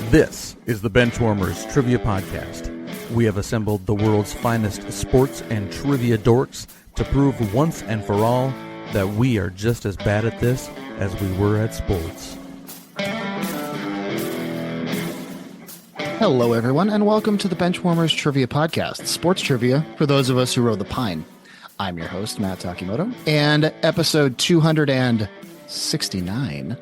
This is the Benchwarmers Trivia Podcast. We have assembled the world's finest sports and trivia dorks to prove once and for all that we are just as bad at this as we were at sports. Hello, everyone, and welcome to the Benchwarmers Trivia Podcast, sports trivia for those of us who row the pine. I'm your host, Matt Takimoto, and episode 269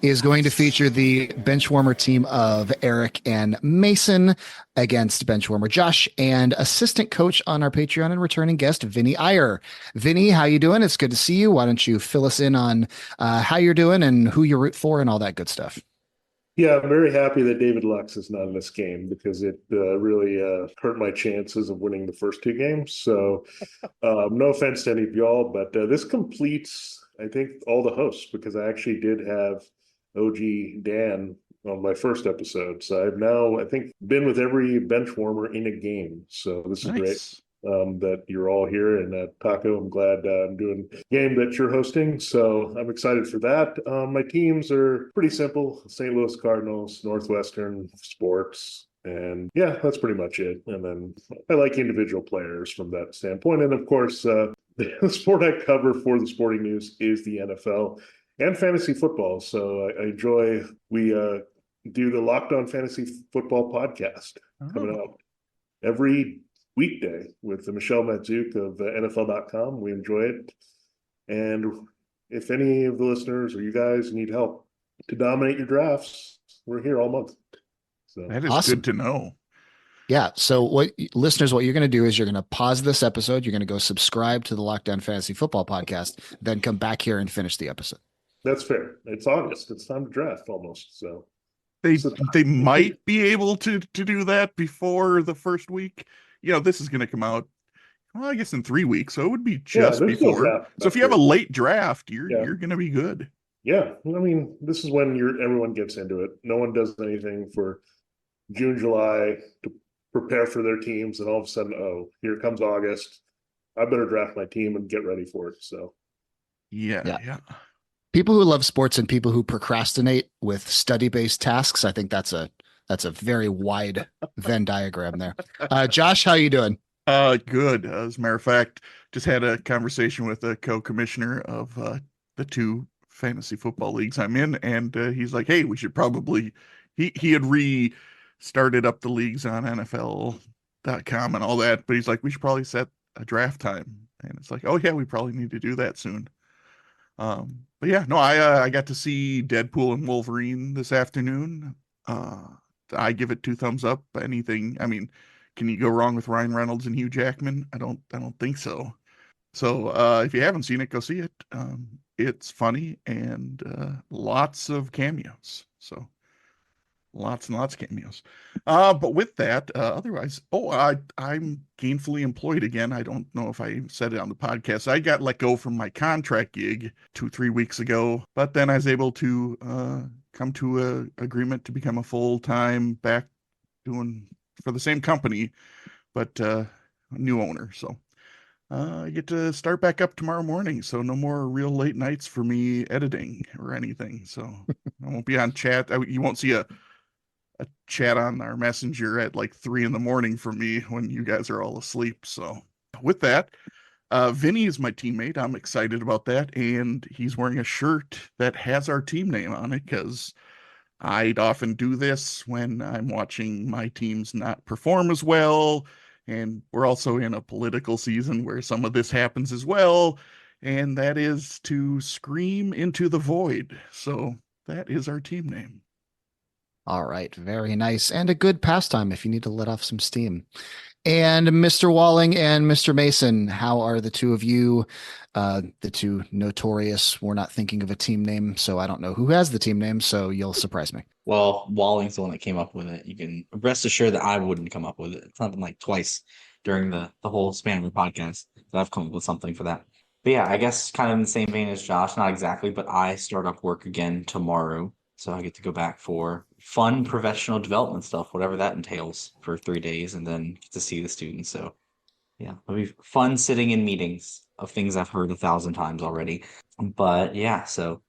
is going to feature the Benchwarmer team of Eric and Mason against Benchwarmer Josh and assistant coach on our Patreon and returning guest, Vinnie Iyer. Vinnie, how you doing? It's good to see you. Why don't you fill us in on how you're doing and who you root for and all that good stuff? Yeah, I'm very happy that David Lux is not in this game because it really hurt my chances of winning the first two games. So no offense to any of y'all, but this completes, I think, all the hosts because I actually did have OG Dan on my first episode. So I've now, I think, been with every bench warmer in a game. So this is great that you're all here. And Taco, I'm glad I'm doing a game that you're hosting. So I'm excited for that. My teams are pretty simple. St. Louis Cardinals, Northwestern Sports. And yeah, that's pretty much it. And then I like individual players from that standpoint. And of course, the sport I cover for the sporting news is the NFL. And fantasy football. So I enjoy, we do the Locked On Fantasy Football podcast coming out every weekday with Michelle Matzouk of NFL.com. We enjoy it. And if any of the listeners or you guys need help to dominate your drafts, we're here all month. So that is awesome. Good to know. Yeah. So what listeners, what you're going to do is you're going to pause this episode. You're going to go subscribe to the Locked On Fantasy Football podcast, then come back here and finish the episode. That's fair. It's August. It's time to draft almost. So they might be able to do that before the first week. You know, this is going to come out, well, I guess in 3 weeks. So it would be just before. So if you have a late draft, you're going to be good. Yeah. I mean, this is when everyone gets into it. No one does anything for June, July to prepare for their teams. And all of a sudden, oh, here comes August. I better draft my team and get ready for it. So yeah. People who love sports and people who procrastinate with study-based tasks, I think that's a very wide Venn diagram there. Josh, how you doing? Good. As a matter of fact, just had a conversation with a co-commissioner of the two fantasy football leagues I'm in, and he's like, "Hey, we should probably." He had restarted up the leagues on NFL.com and all that, but he's like, "We should probably set a draft time." And it's like, "Oh yeah, we probably need to do that soon." But yeah, no, I got to see Deadpool and Wolverine this afternoon. I give it 2 thumbs up. Anything, I mean, can you go wrong with Ryan Reynolds and Hugh Jackman? I don't think so. So if you haven't seen it, go see it. It's funny and lots of cameos. So lots and lots of cameos. But with that, otherwise, I'm gainfully employed again. I don't know if I said it on the podcast. I got let go from my contract gig 2-3 weeks ago, but then I was able to come to an agreement to become a full-time back doing for the same company, but a new owner. So I get to start back up tomorrow morning. So no more real late nights for me editing or anything. So I won't be on chat. You won't see a chat on our messenger at like 3 a.m. for me when you guys are all asleep. So with that, Vinnie is my teammate. I'm excited about that. And he's wearing a shirt that has our team name on it because I'd often do this when I'm watching my teams not perform as well. And we're also in a political season where some of this happens as well. And that is to scream into the void. So that is our team name. All right. Very nice. And a good pastime if you need to let off some steam. And Mr. Walling and Mr. Mason, how are the two of you? The two notorious, we're not thinking of a team name, so I don't know who has the team name, so you'll surprise me. Well, Walling's the one that came up with it. You can rest assured that I wouldn't come up with it. It's happened like twice during the whole span of the podcast that I've come up with something for that. But yeah, I guess kind of in the same vein as Josh, not exactly, but I start up work again tomorrow. So I get to go back for fun professional development stuff, whatever that entails, for 3 days, and then get to see the students. So yeah, it'll be fun sitting in meetings of things I've heard 1,000 times already. But yeah, so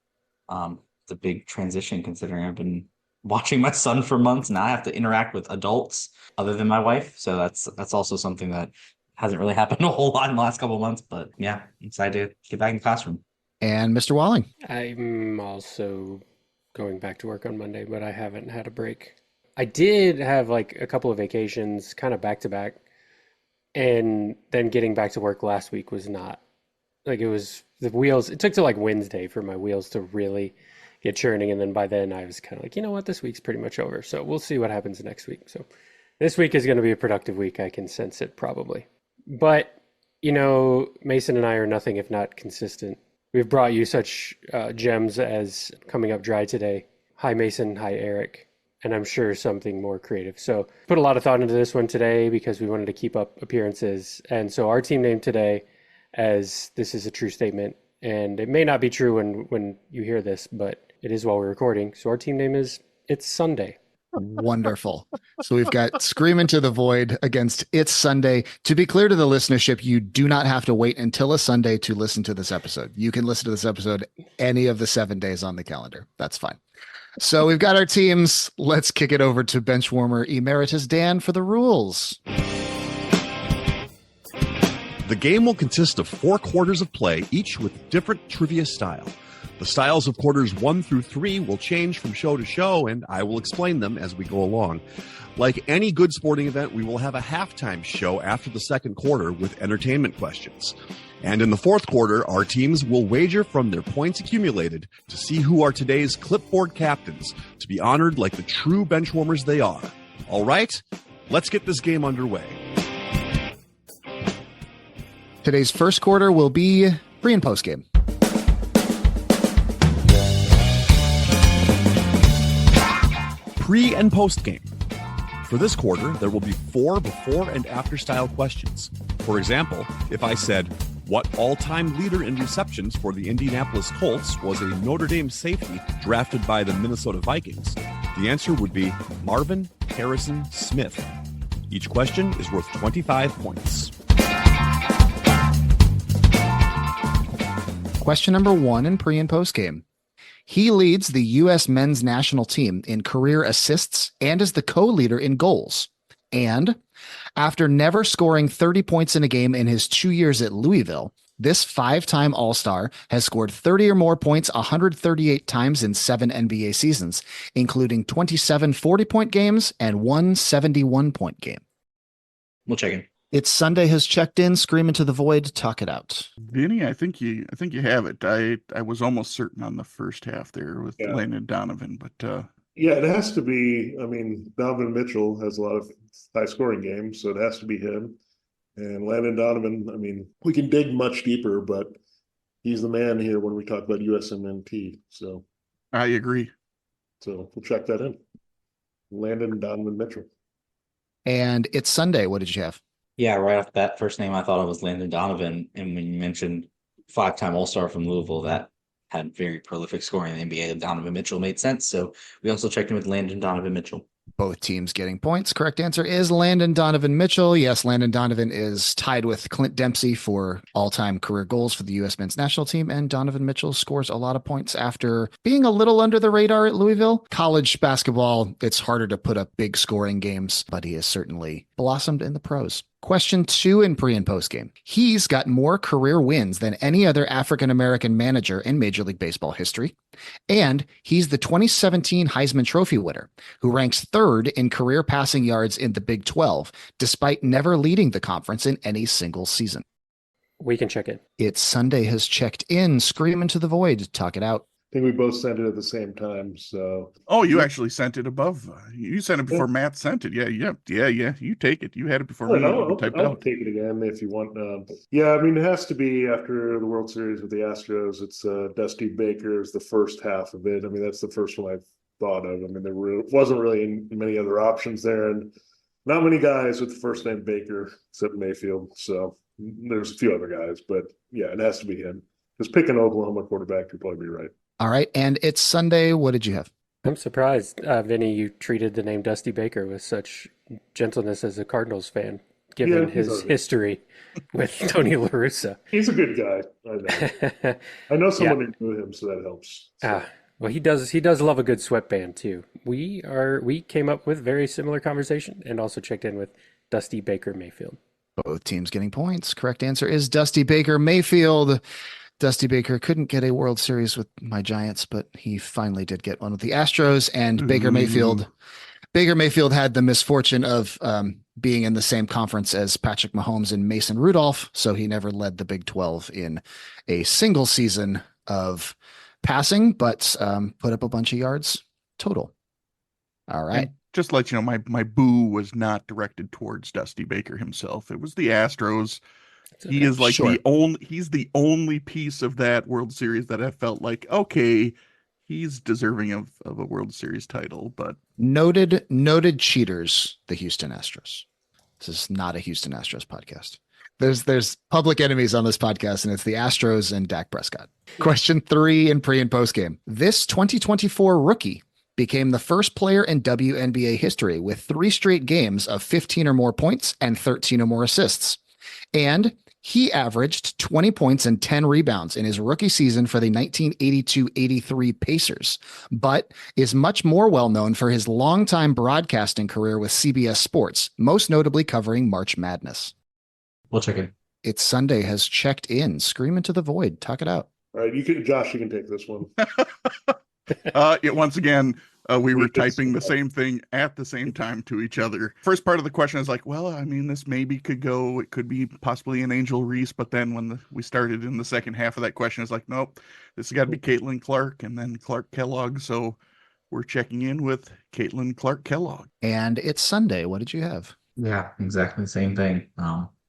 it's a big transition considering I've been watching my son for months. Now I have to interact with adults other than my wife. So that's also something that hasn't really happened a whole lot in the last couple of months. But yeah, I'm excited to get back in the classroom. And Mr. Walling. I'm also going back to work on Monday, but I haven't had a break. I did have like a couple of vacations kind of back to back, and then getting back to work last week was not like, it was the wheels. It took till like Wednesday for my wheels to really get churning. And then by then I was kind of like, you know what, this week's pretty much over. So we'll see what happens next week. So this week is going to be a productive week. I can sense it probably. But, Mason and I are nothing if not consistent. We've brought you such gems as Coming Up Dry today. Hi, Mason. Hi, Eric. And I'm sure something more creative. So put a lot of thought into this one today because we wanted to keep up appearances. And so our team name today, as this is a true statement, and it may not be true when you hear this, but it is while we're recording. So our team name is It's Sunday. Wonderful. So we've got Scream Into the Void against It's Sunday. To be clear to the listenership, you do not have to wait until a Sunday to listen to this episode. You can listen to this episode any of the 7 days on the calendar. That's fine. So we've got our teams. Let's kick it over to Benchwarmer Emeritus Dan for the rules. The game will consist of 4 quarters of play, each with different trivia style. The styles of quarters 1 through 3 will change from show to show, and I will explain them as we go along. Like any good sporting event, we will have a halftime show after the second quarter with entertainment questions. And in the fourth quarter, our teams will wager from their points accumulated to see who are today's clipboard captains, to be honored like the true benchwarmers they are. All right, let's get this game underway. Today's first quarter will be pre and post game. Pre and post game. For this quarter, there will be 4 before and after style questions. For example, if I said, what all-time leader in receptions for the Indianapolis Colts was a Notre Dame safety drafted by the Minnesota Vikings, the answer would be Marvin Harrison Smith. Each question is worth 25 points. Question number 1 in pre and post game. He leads the U.S. men's national team in career assists and is the co-leader in goals. And after never scoring 30 points in a game in his 2 years at Louisville, this 5-time All-Star has scored 30 or more points 138 times in 7 NBA seasons, including 27 40-point games and 1 71-point game. We'll check in. It's Sunday has checked in. Scream Into the Void. Talk it out. Vinnie, I think you have it. I was almost certain on the first half there with Landon Donovan, but yeah, it has to be. I mean, Donovan Mitchell has a lot of high scoring games, so it has to be him. And Landon Donovan, I mean, we can dig much deeper, but he's the man here when we talk about USMNT. So I agree. So we'll check that in. Landon Donovan Mitchell. And it's Sunday. What did you have? Yeah, right off that first name, I thought it was Landon Donovan. And when you mentioned 5-time All-Star from Louisville, that had very prolific scoring in the NBA. Donovan Mitchell made sense. So we also checked in with Landon Donovan Mitchell. Both teams getting points. Correct answer is Landon Donovan Mitchell. Yes, Landon Donovan is tied with Clint Dempsey for all-time career goals for the U.S. men's national team, and Donovan Mitchell scores a lot of points after being a little under the radar at Louisville. College basketball, it's harder to put up big scoring games, but he has certainly blossomed in the pros. Question 2 in pre and post game. He's got more career wins than any other African-American manager in Major League Baseball history. And he's the 2017 Heisman Trophy winner, who ranks 3rd in career passing yards in the Big 12, despite never leading the conference in any single season. We can check in. It's Sunday has checked in. Scream Into the Void. Talk it out. I think we both sent it at the same time. So you actually sent it above. You sent it before Matt sent it. Yeah. You take it. You had it before me. I'll take it again if you want. Yeah, I mean, it has to be after the World Series with the Astros. It's Dusty Baker's the first half of it. I mean, that's the first one I thought of. I mean, there wasn't really many other options there, and not many guys with the first name Baker except Mayfield. So there's a few other guys, but yeah, it has to be him. Just pick an Oklahoma quarterback, you'll probably be right. All right. And it's Sunday. What did you have? I'm surprised, Vinny, you treated the name Dusty Baker with such gentleness as a Cardinals fan, given his history with Tony La Russa. He's a good guy. I know. I know someone who knew him, so that helps. So. Well, he does love a good sweatband too. We came up with very similar conversation and also checked in with Dusty Baker Mayfield. Both teams getting points. Correct answer is Dusty Baker Mayfield. Dusty Baker couldn't get a World Series with my Giants, but he finally did get one with the Astros. And Baker Mayfield had the misfortune of being in the same conference as Patrick Mahomes and Mason Rudolph, so he never led the Big 12 in a single season of passing, but put up a bunch of yards total. All right. And just to let you know, my boo was not directed towards Dusty Baker himself. It was the Astros. He is like he's the only piece of that World Series that I felt like, okay, he's deserving of a World Series title. But noted cheaters, the Houston Astros. This is not a Houston Astros podcast. There's public enemies on this podcast, and it's the Astros and Dak Prescott. Question 3 in pre and post game. This 2024 rookie became the first player in WNBA history with 3 straight games of 15 or more points and 13 or more assists. And he averaged 20 points and 10 rebounds in his rookie season for the 1982-83 Pacers, but is much more well known for his longtime broadcasting career with CBS Sports, most notably covering March Madness. We'll check in. It's Sunday has checked in. Scream into the void. Talk it out. All right, Josh, you can take this one. Once again, we were typing the same thing at the same time to each other. First part of the question is like, well, I mean, this maybe could go, it could be possibly an Angel Reese, but then when we started in the second half of that question, it's like, nope, this has got to be Caitlin Clark and then Clark Kellogg. So we're checking in with Caitlin Clark Kellogg. And it's Sunday. What did you have? Yeah, exactly the same thing.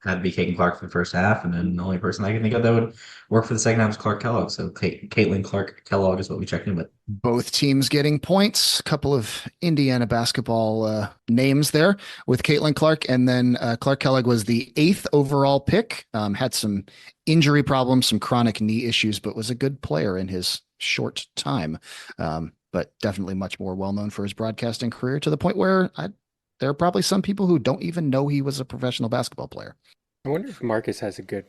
Had to be Caitlin Clark for the first half, and then the only person I can think of that would work for the second half is Clark Kellogg. So Caitlin Clark Kellogg is what we checked in with. Both teams getting points. A couple of Indiana basketball names there with Caitlin Clark, and then Clark Kellogg was the 8th overall pick. Had some injury problems, some chronic knee issues, but was a good player in his short time. But definitely much more well known for his broadcasting career, to the point where there are probably some people who don't even know he was a professional basketball player. I wonder if Marcus has a good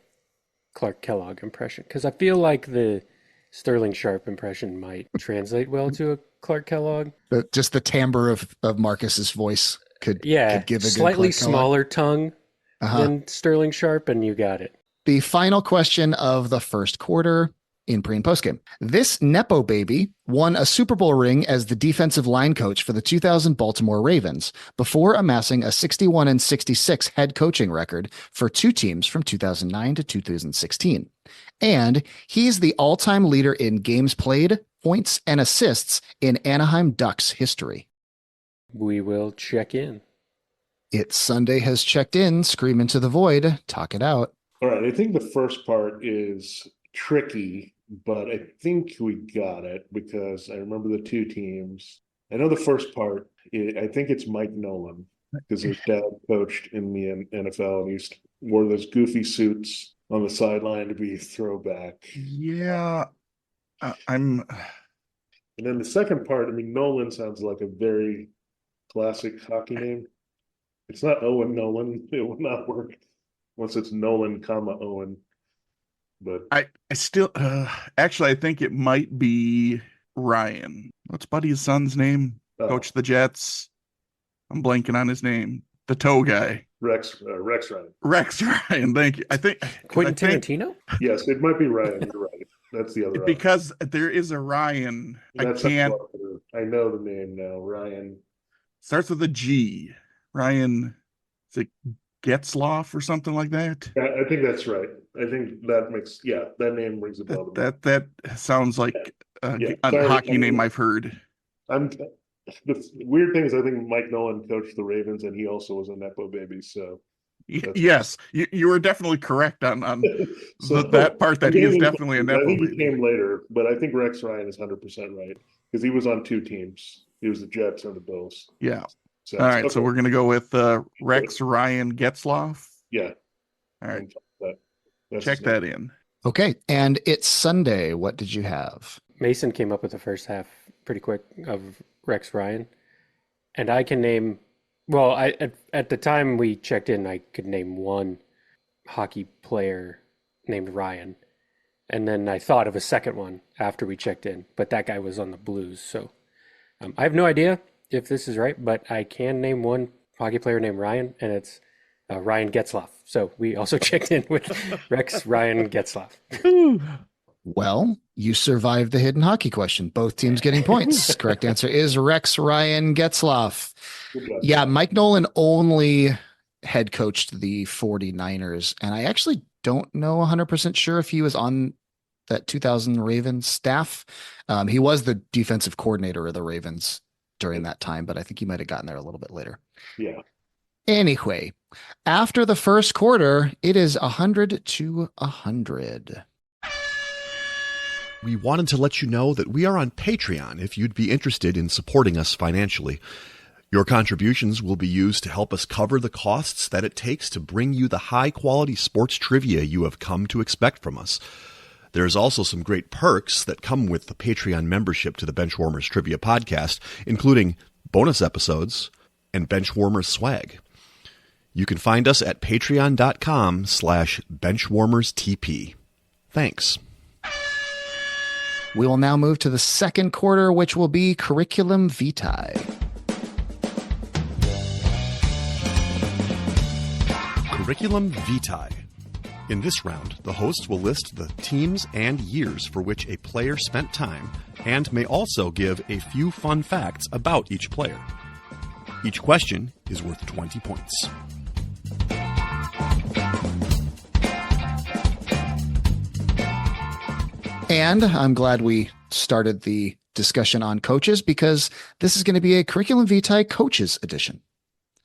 Clark Kellogg impression, because I feel like the Sterling Sharp impression might translate well to a Clark Kellogg. Just the timbre of Marcus's voice could give a good slightly Clark Kellogg. smaller tongue than Sterling Sharp, and you got it. The final question of the first quarter in pre and post game. This Nepo baby won a Super Bowl ring as the defensive line coach for the 2000 Baltimore Ravens before amassing a 61-66 head coaching record for 2 teams from 2009 to 2016. And he's the all-time leader in games played, points, and assists in Anaheim Ducks history. We will check in. It's Sunday has checked in. Scream into the void. Talk it out. All right, I think the first part is tricky, but I think we got it because I remember the 2 teams. I know the first part, I think it's Mike Nolan, because his dad coached in the NFL and he wore those goofy suits on the sideline to be throwback. Yeah, And then the second part, I mean, Nolan sounds like a very classic hockey name. It's not Owen Nolan. It will not work once it's Nolan, Owen. But I still actually I think it might be Ryan. What's Buddy's son's name? Coach the Jets. I'm blanking on his name. The toe guy. Rex Ryan. Rex Ryan. Thank you. I think Quentin Tarantino? Yes, it might be Ryan. You're right. That's the other because there is a Ryan. I know the name now. Ryan starts with a G. Ryan, is it Getzloff or something like that? Yeah, I think that's right. I think that that name rings a bell. That sounds like a hockey name I've heard. The weird thing is, I think Mike Nolan coached the Ravens, and he also was a Nepo baby. So yes, you were definitely correct on that part. That he is definitely a Nepo baby. He came later, but I think Rex Ryan is 100% right because he was on 2 teams. He was the Jets and the Bills. Yeah. So, all right, so we're going to go with Rex Ryan Getzloff. Yeah. All right. Check that in. Okay, and it's Sunday. What did you have? Mason came up with the first half pretty quick of Rex Ryan. And I can name, well, at the time we checked in, I could name one hockey player named Ryan. And then I thought of a second one after we checked in, but that guy was on the Blues. So I have no idea if this is right, but I can name one hockey player named Ryan, and it's Ryan Getzlaff. So we also checked in with Rex Ryan Getzlaff. Well, you survived the hidden hockey question. Both teams getting points. Correct answer is Rex Ryan Getzlaff. Yeah, Mike Nolan only head coached the 49ers, and I actually don't know 100% sure if he was on that 2000 Ravens staff. He was the defensive coordinator of the Ravens during that time, but I think he might have gotten there a little bit later. Yeah. Anyway, after the first quarter, it is 100-100. We wanted to let you know that we are on Patreon if you'd be interested in supporting us financially. Your contributions will be used to help us cover the costs that it takes to bring you the high-quality sports trivia you have come to expect from us. There's also some great perks that come with the Patreon membership to the Benchwarmers Trivia Podcast, including bonus episodes and Benchwarmers swag. You can find us at patreon.com/benchwarmerstp. Thanks. We will now move to the second quarter, which will be Curriculum Vitae. Curriculum Vitae. In this round, the host will list the teams and years for which a player spent time and may also give a few fun facts about each player. Each question is worth 20 points. And I'm glad we started the discussion on coaches because this is going to be a Curriculum Vitae Coaches Edition.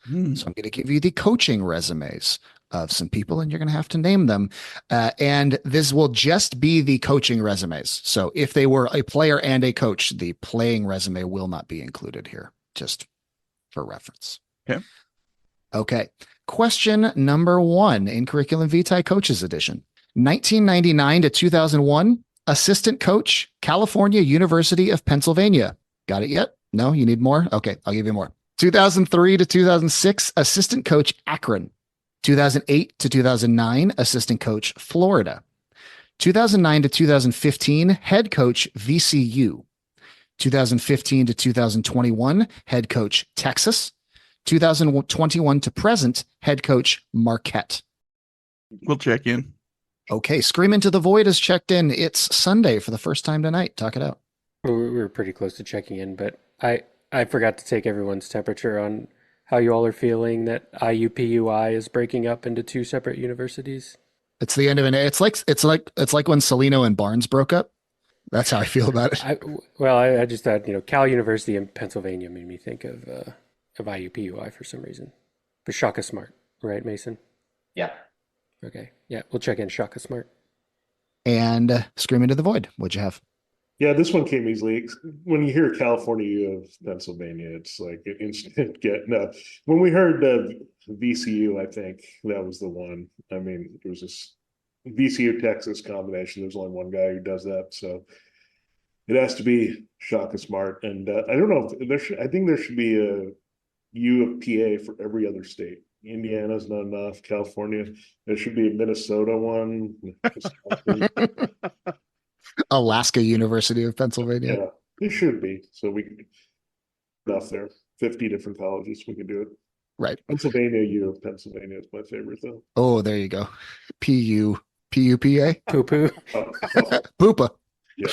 So I'm going to give you the coaching resumes of some people, and you're going to have to name them. And this will just be the coaching resumes. So if they were a player and a coach, the playing resume will not be included here, just for reference. Okay. Question number 1 in Curriculum Vitae Coaches Edition. 1999 to 2001, assistant coach, California University of Pennsylvania. Got it yet? No, you need more? Okay, I'll give you more. 2003 to 2006, assistant coach, Akron. 2008 to 2009, assistant coach, Florida. 2009 to 2015, head coach, VCU. 2015 to 2021, head coach, Texas. 2021 to present, head coach, Marquette. We'll check in. Okay, Scream Into the Void is checked in. It's Sunday for the first time tonight. Talk it out. We were pretty close to checking in, but I forgot to take everyone's temperature on how you all are feeling that IUPUI is breaking up into 2 separate universities. It's the end of an. It's like when Salino and Barnes broke up. That's how I feel about it. I just thought, Cal University in Pennsylvania made me think of IUPUI for some reason. But Shaka Smart, right, Mason? Yeah. Okay. Yeah, we'll check in Shaka Smart. And Scream Into the Void. What'd you have? Yeah, this one came easily. When you hear California, you have Pennsylvania. It's like an instant get. No, when we heard VCU, I think that was the one. I mean, it was this VCU Texas combination. There's only one guy who does that, so it has to be Shaka Smart. And I don't know if there should. I think there should be a U of PA for every other state. Indiana's not enough. California, there should be a Minnesota one. Alaska University of Pennsylvania. Yeah, it should be. So we can enough there. 50 different colleges. We can do it. Right. Pennsylvania U of Pennsylvania is my favorite though. Oh, there you go. PUPA. Poo-poo. PUPa. Yeah.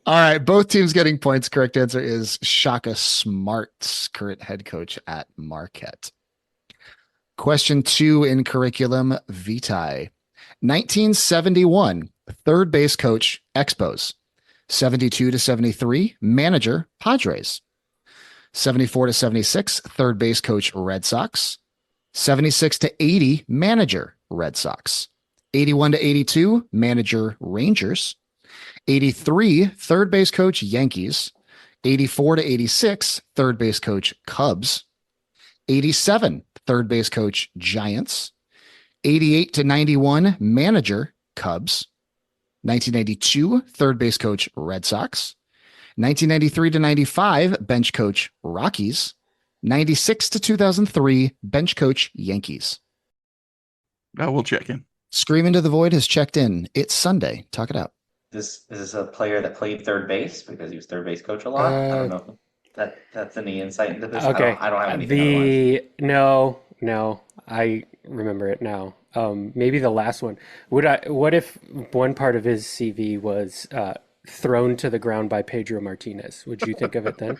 All right. Both teams getting points. Correct answer is Shaka Smart's current head coach at Marquette. Question 2 in Curriculum Vitae. 1971, third base coach, Expos. 72 to 73, manager, Padres. 74 to 76, third base coach, Red Sox. 76 to 80, manager, Red Sox. 81 to 82, manager, Rangers. 83, third base coach, Yankees. 84 to 86, third base coach, Cubs. 87, third base coach, Giants. 88 to 91, manager, Cubs. 1992, third base coach, Red Sox. 1993 to 95, bench coach, Rockies. 96 to 2003, bench coach, Yankees. We'll check in. Scream Into the Void has checked in. It's Sunday. Talk it out. is this a player that played third base because he was third base coach a lot? I don't know if that's any insight into this. Okay. I don't have anything otherwise. No, I remember it now. Maybe the last one. What if one part of his CV was thrown to the ground by Pedro Martinez? Would you think of it then?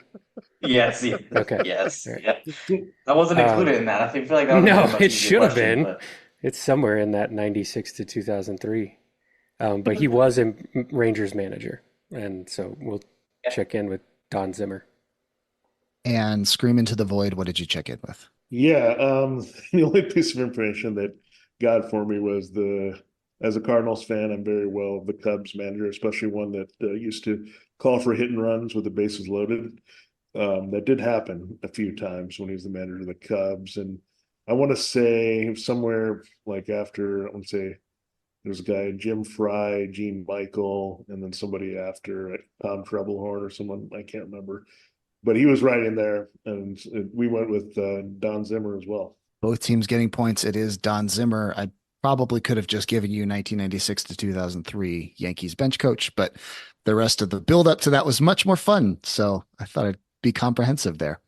Yes, Okay. yes, All right. yeah. That wasn't included in that. I feel like that would have been a much it easier should have question, been. but It's somewhere in that 96 to 2003. But he was a Rangers manager, and so we'll check in with Don Zimmer. And Scream into the Void, what did you check in with? Yeah, the only piece of information that got for me was as a Cardinals fan, I'm very well of the Cubs manager, especially one that used to call for hit and runs with the bases loaded. That did happen a few times when he was the manager of the Cubs. And I want to say somewhere like after, I want to say there's a guy, Jim Fry, Gene Michael, and then somebody after Tom Trebelhorn or someone, I can't remember. But he was right in there, and we went with Don Zimmer as well. Both teams getting points. It is Don Zimmer. I probably could have just given you 1996 to 2003 Yankees bench coach, but the rest of the build up to that was much more fun. So I thought I'd be comprehensive there.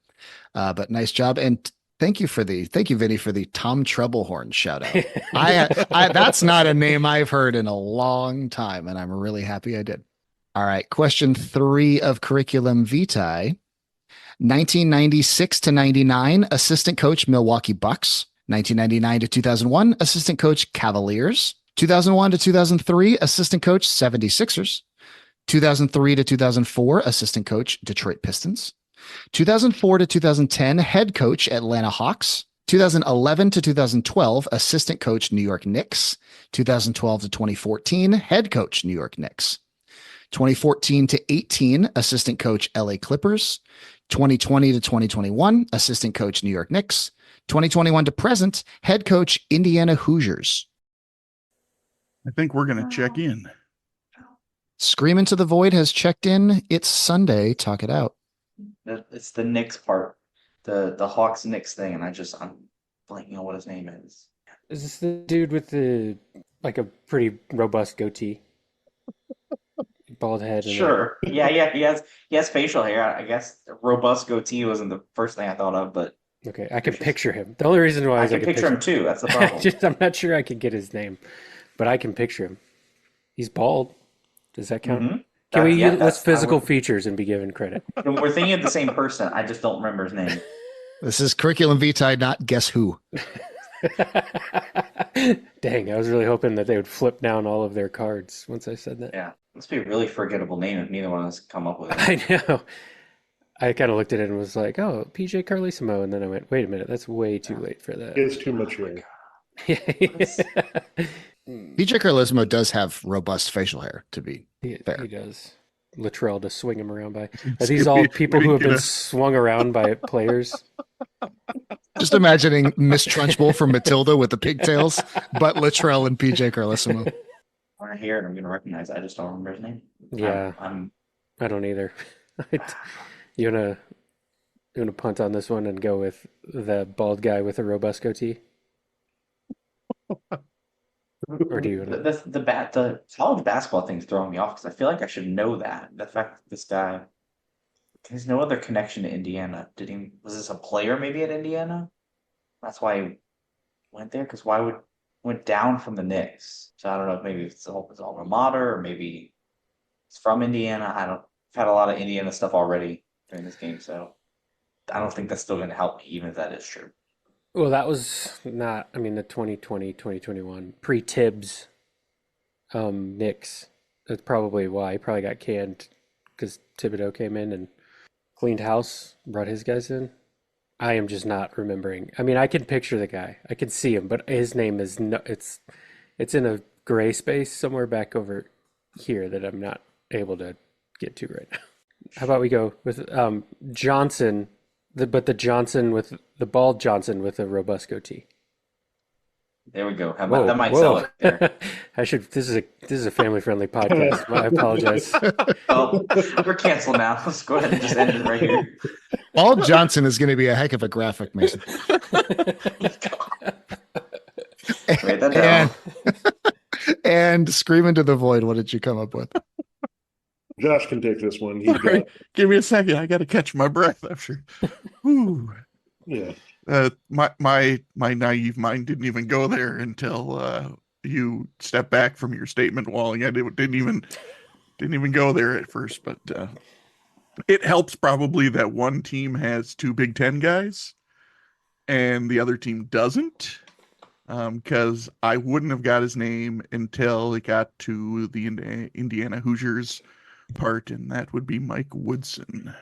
But nice job. And thank you, Vinnie, for the Tom Trebelhorn shout out. I that's not a name I've heard in a long time, and I'm really happy I did. All right. Question 3 of Curriculum Vitae. 1996 to 99, assistant coach, Milwaukee Bucks. 1999 to 2001, assistant coach, Cavaliers. 2001 to 2003, assistant coach, 76ers. 2003 to 2004, assistant coach, Detroit Pistons. 2004 to 2010, head coach, Atlanta Hawks. 2011 to 2012, assistant coach, New York Knicks. 2012 to 2014, head coach, New York Knicks. 2014 to 18, assistant coach, LA Clippers. 2020 to 2021, assistant coach, New York Knicks. 2021 to present, head coach, Indiana Hoosiers. I think we're going to check in. Scream into the Void has checked in. It's Sunday. Talk it out. it's the Knicks part, the Hawks Knicks thing, and I'm blanking on what his name is. Is this the dude with the like a pretty robust goatee? Bald head. And Sure. Yeah, he has facial hair. I guess robust goatee wasn't the first thing I thought of, but okay, I can picture him. The only reason why I is can picture him too. That's the problem. I'm not sure I can get his name, but I can picture him. He's bald. Does that count? Mm-hmm. Can we list physical features and be given credit? We're thinking of the same person. I just don't remember his name. This is Curriculum Vitae, not Guess Who. Dang, I was really hoping that they would flip down all of their cards once I said that. Yeah, must be a really forgettable name if neither one of us can come up with it. I know. I kind of looked at it and was like, oh, PJ Carlesimo. And then I went, wait a minute, that's way too late for that. It's too much hair. PJ Carlesimo does have robust facial hair, to be fair. He does. Latrell to swing him around by. Are these all people who have been swung around by players? Just imagining Miss Trunchbull from Matilda with the pigtails, but Latrell and PJ Carlesimo. When I hear it, I'm going to recognize it. I just don't remember his name. Yeah, I don't either. You wanna punt on this one and go with the bald guy with a robust goatee? Or do you wanna... the college basketball thing's throwing me off because I feel like I should know that. The fact that this guy has no other connection to Indiana. Was this a player maybe at Indiana? That's why he went there. Because went down from the Knicks. So I don't know if maybe it's his alma mater or maybe it's from Indiana. I've had a lot of Indiana stuff already during this game, so I don't think that's still going to help me, even if that is true. Well, that was not, the 2020, 2021 pre-Tibbs Knicks. That's probably why he probably got canned, because Thibodeau came in and cleaned house, brought his guys in. I am just not remembering. I can picture the guy. I can see him, but his name is it's in a gray space somewhere back over here that I'm not able to get to right now. How about we go with Johnson, the Johnson with the bald Johnson with a robust goatee. There we go. How about that? Might sell it there. This is a family friendly podcast. I apologize. Oh, we're canceled now. Let's go ahead and just end it right here. Bald Johnson is going to be a heck of a graphic, Mason. Write that down. And Scream into the Void, what did you come up with? Josh can take this one. He All right, got, give me a second. I got to catch my breath after. Whew. yeah. My naive mind didn't even go there until you stepped back from your statement, Walling. I didn't even go there at first, but it helps probably that one team has two Big Ten guys and the other team doesn't. Because I wouldn't have got his name until it got to the Indiana Hoosiers part, and that would be Mike Woodson.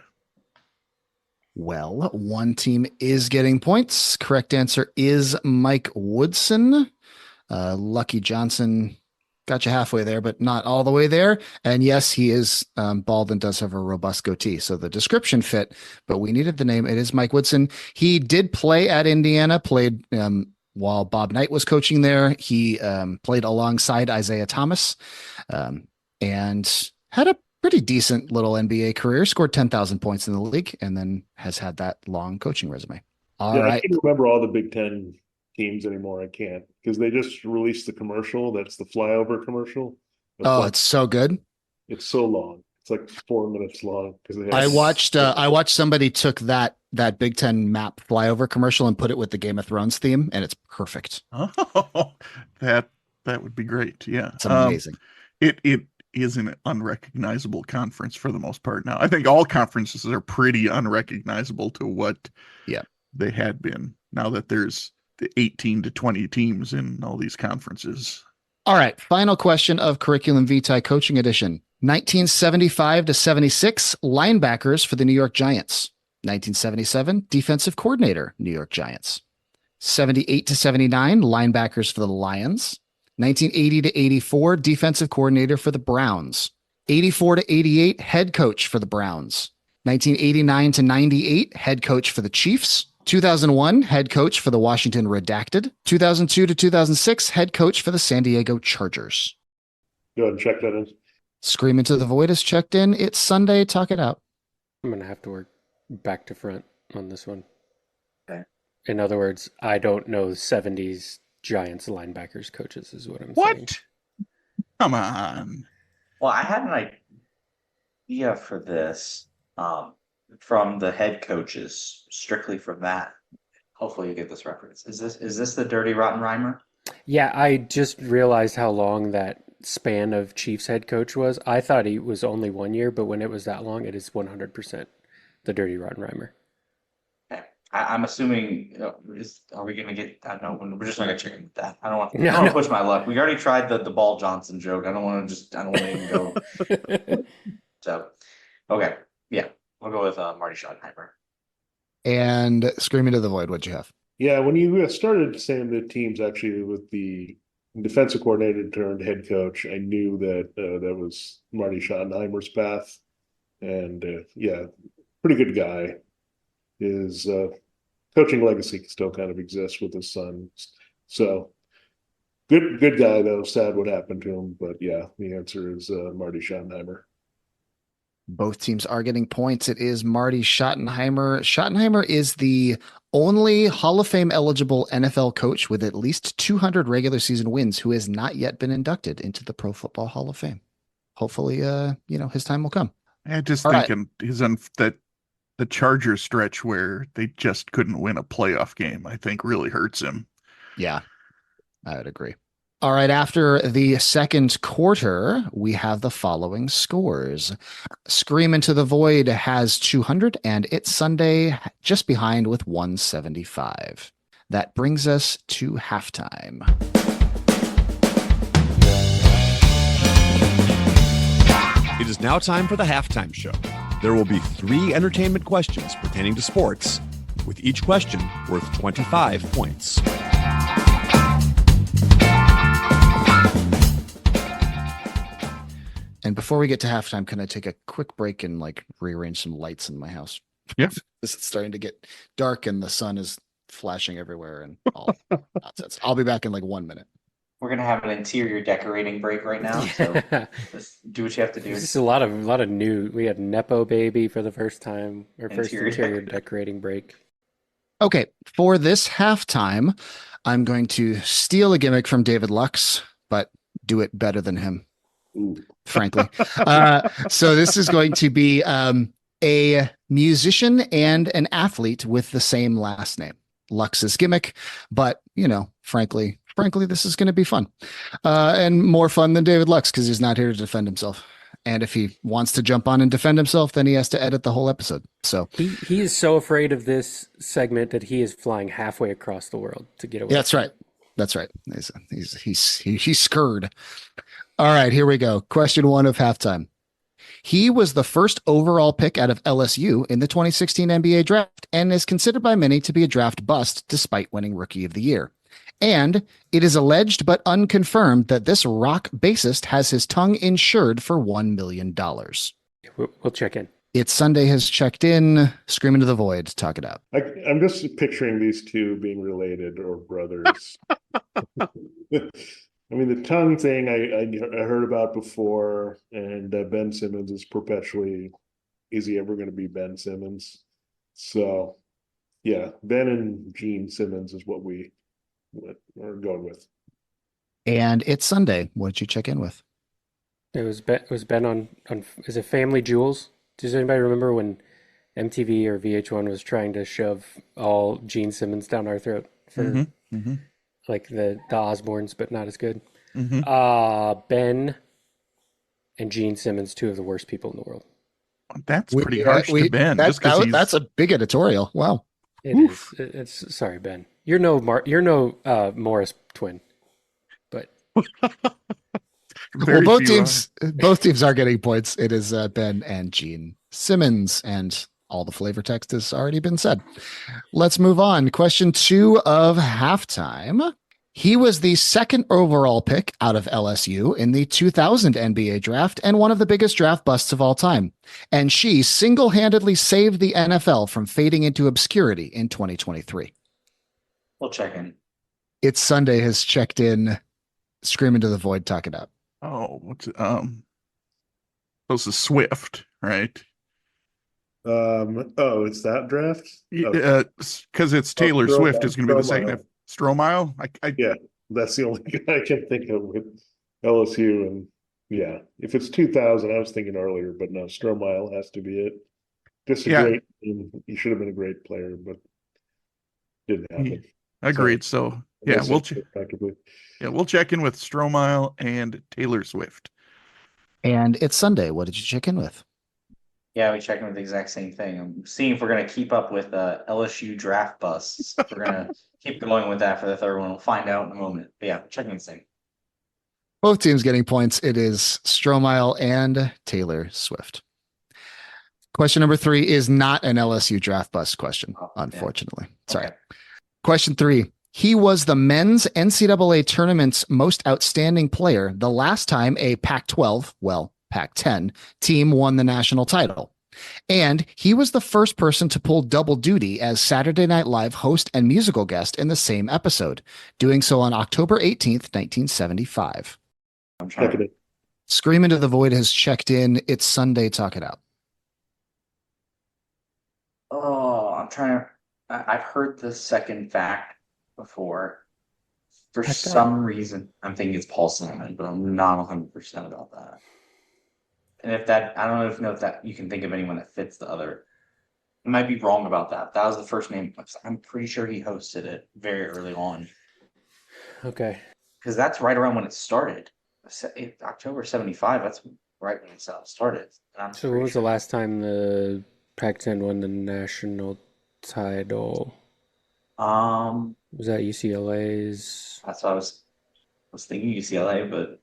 Well, one team is getting points. Correct answer is Mike Woodson. Lucky Johnson got you halfway there, but not all the way there. And yes, he is bald and does have a robust goatee. So the description fit, but we needed the name. It is Mike Woodson. He did play at Indiana, played while Bob Knight was coaching there. He played alongside Isaiah Thomas and had a pretty decent little NBA career, scored 10,000 points in the league, and then has had that long coaching resume. All right. I can't remember all the Big Ten teams anymore. I can't, because they just released the commercial. That's the flyover commercial. Oh, it's so good. It's so long. It's like 4 minutes long because I watched somebody took that Big Ten map flyover commercial and put it with the Game of Thrones theme, and it's perfect. Oh, that would be great. Yeah, it's amazing. It is an unrecognizable conference for the most part now. I think all conferences are pretty unrecognizable to what they had been. Now that there's the 18 to 20 teams in all these conferences. All right, final question of Curriculum Vitae Coaching Edition. 1975 to 76, linebackers for the New York Giants. 1977, defensive coordinator, New York Giants. 78 to 79, linebackers for the Lions. 1980 to 84, defensive coordinator for the Browns. 84 to 88, head coach for the Browns. 1989 to 98, head coach for the Chiefs. 2001, head coach for the Washington Redacted. 2002 to 2006, head coach for the San Diego Chargers. Go ahead and check that in. Scream into the Void is checked in. It's Sunday. Talk it out. I'm going to have to work back to front on this one. Okay. In other words, I don't know 70s Giants linebackers coaches is what I'm saying. What? Come on. Well, I had an idea for this from the head coaches, strictly from that. Hopefully you get this reference. Is this the Dirty Rotten Rhymer? Yeah, I just realized how long that span of Chiefs head coach was. I thought he was only 1 year, but when it was that long, it is 100% the Dirty Rotten Rhymer. Okay. I'm assuming, are we going to get, I don't know, we're just not going to check in with that. I don't want to push my luck. We already tried the Ball Johnson joke. I don't want to even go. So, okay. Yeah, we'll go with Marty Schottenheimer. And Scream into the Void, what'd you have? Yeah, when you started saying the teams actually with the defensive coordinator turned head coach, I knew that that was Marty Schottenheimer's path. And pretty good guy. His coaching legacy still kind of exists with his son. So good guy, though. Sad what happened to him. But yeah, the answer is Marty Schottenheimer. Both teams are getting points. It is Marty Schottenheimer. Schottenheimer is the only Hall of Fame eligible NFL coach with at least 200 regular season wins who has not yet been inducted into the Pro Football Hall of Fame. Hopefully, his time will come. I just All thinking that the Chargers stretch where they just couldn't win a playoff game, I think really hurts him. Yeah, I would agree. All right, after the second quarter, we have the following scores. Scream into the Void has 200, and It's Sunday just behind with 175. That brings us to halftime. It is now time for the halftime show. There will be 3 entertainment questions pertaining to sports, with each question worth 25 points. And before we get to halftime, can I take a quick break and rearrange some lights in my house? Yeah. This is starting to get dark and the sun is flashing everywhere and all nonsense. I'll be back in 1 minute. We're gonna have an interior decorating break right now, so just do what you have to do. This is a lot of new. We had Nepo Baby for the first time, our first interior decorating break. Okay, for this halftime, I'm going to steal a gimmick from David Lux, but do it better than him. Ooh. frankly. So this is going to be a musician and an athlete with the same last name. Lux's gimmick, but frankly, this is going to be fun, and more fun than David Lux because he's not here to defend himself. And if he wants to jump on and defend himself, then he has to edit the whole episode. So he is so afraid of this segment that he is flying halfway across the world to get away. yeah, that's right. He's scared. All right, here we go. Question 1 of halftime. He was the first overall pick out of LSU in the 2016 NBA draft and is considered by many to be a draft bust despite winning Rookie of the Year. And it is alleged but unconfirmed that this rock bassist has his tongue insured for $1 million. We'll check in. It's Sunday has checked in. Scream into the void. Talk it out. I'm just picturing these two being related or brothers. I mean, the tongue thing I heard about before, and Ben Simmons is perpetually, is he ever going to be Ben Simmons? So, yeah, Ben and Gene Simmons is what we're going with. And it's Sunday. What did you check in with? It was Ben on is it Family Jewels? Does anybody remember when MTV or VH1 was trying to shove all Gene Simmons down our throat for like the Osbournes, but not as good? Ben and Gene Simmons, two of the worst people in the world. That's pretty harsh to Ben. That's a big editorial. Wow. It is. It's sorry, Ben. You're no Morris twin, but well, both teams are getting points. It is Ben and Gene Simmons, and all the flavor text has already been said. Let's move on. Question 2 of halftime. He was the second overall pick out of LSU in the 2000 NBA draft and one of the biggest draft busts of all time. And she single-handedly saved the NFL from fading into obscurity in 2023. We'll check in. It's Sunday has checked in. Scream into the void. Talk it out. Oh, this is Swift, right? It's that draft? Because it's Taylor Swift is going to be the second. Stromile? Yeah, that's the only guy I can think of with LSU. And yeah, if it's 2000, I was thinking earlier, but no, Stromile has to be it. Just great. He should have been a great player, but didn't happen. Agreed. So yeah, we'll check in with Stromile and Taylor Swift. And it's Sunday. What did you check in with? Yeah, we checked in with the exact same thing. I'm seeing if we're going to keep up with LSU draft busts. We're going to keep going with that for the third one. We'll find out in a moment. But yeah, checking the same. Both teams getting points. It is Stromile and Taylor Swift. Question number 3 is not an LSU draft bust question, unfortunately. Yeah. Sorry. Okay. Question 3. He was the men's NCAA tournament's most outstanding player the last time a Pac-12, Pac-10 team won the national title. And he was the first person to pull double duty as Saturday Night Live host and musical guest in the same episode, doing so on October 18th, 1975. I'm checking it. Scream into the void has checked in. It's Sunday. Talk it out. Oh, I've heard the second fact before. For some reason, I'm thinking it's Paul Simon, but I'm not 100% about that. And I don't know if that you can think of anyone that fits the other. I might be wrong about that. That was the first name. I'm pretty sure he hosted it very early on. Okay. Because that's right around when it started. October 75, that's right when it started. So when was the last time the Pac-10 won the national title? Was that UCLA's? That's what I was thinking, UCLA, but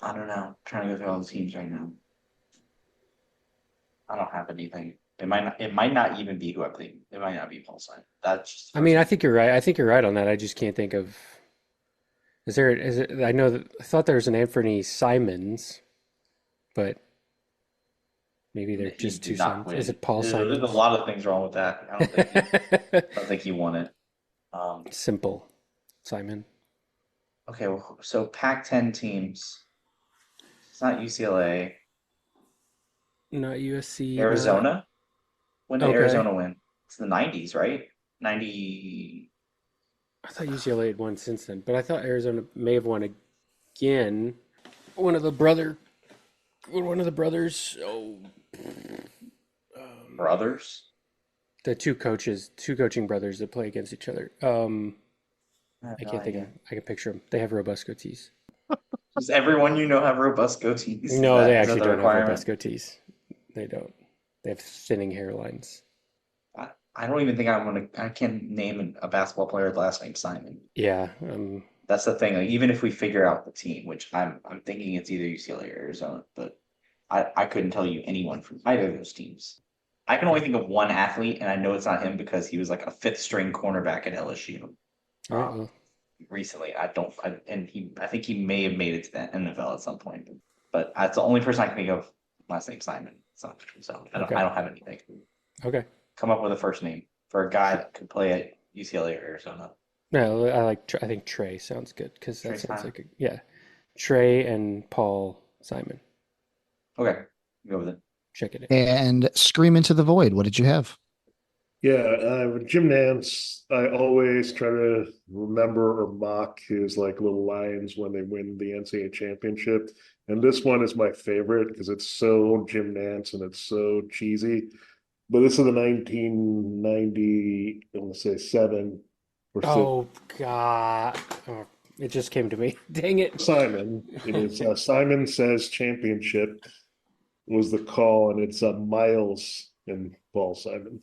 I don't know. I'm trying to go through all the teams right now. I don't have anything. It might not even be who I'm thinking. It might not be Paul Simon. That's just. I think you're right. I think you're right on that. I just can't think of. I thought there was an Anthony Simons, but maybe they're just two Simons. Is it Paul Simons? There's a lot of things wrong with that. I don't think he won it. Simple Simon. Okay, well, so Pac-10 teams. It's not UCLA. Not USC. Arizona? When did Arizona win? It's the 90s, right? 90. I thought UCLA had won since then, but I thought Arizona may have won again. one of the brothers. Oh, Brothers? the two coaching brothers that play against each other. I can't think of. I can picture them. They have robust goatees. Does everyone you know have robust goatees? No, they Is that actually the don't have requirement? robust goatees. They don't. They have thinning hairlines. I don't even think I can name a basketball player's last name Simon. Yeah. That's the thing. Like, even if we figure out the team, which I'm thinking it's either UCLA or Arizona, but I couldn't tell you anyone from either of those teams. I can only think of one athlete, and I know it's not him because he was like a fifth string cornerback at LSU. All right, well. Recently, I think he may have made it to the NFL at some point, but that's the only person I can think of. Last name Simon. So I don't have anything. Okay. Come up with a first name for a guy that could play at UCLA or Arizona. No, I think Trey sounds good because that Trey sounds Simon. like Trey and Paul Simon. Okay, go with it. Check it in. And Scream into the Void. What did you have? Yeah, with Jim Nance, I always try to remember or mock his like little lines when they win the NCAA championship. And this one is my favorite because it's so Jim Nance and it's so cheesy. But this is the 1990, I want to say 7 or 6. Oh God! Oh, it just came to me. Dang it! Simon. It is Simon Says Championship was the call, and it's Miles and Paul Simon.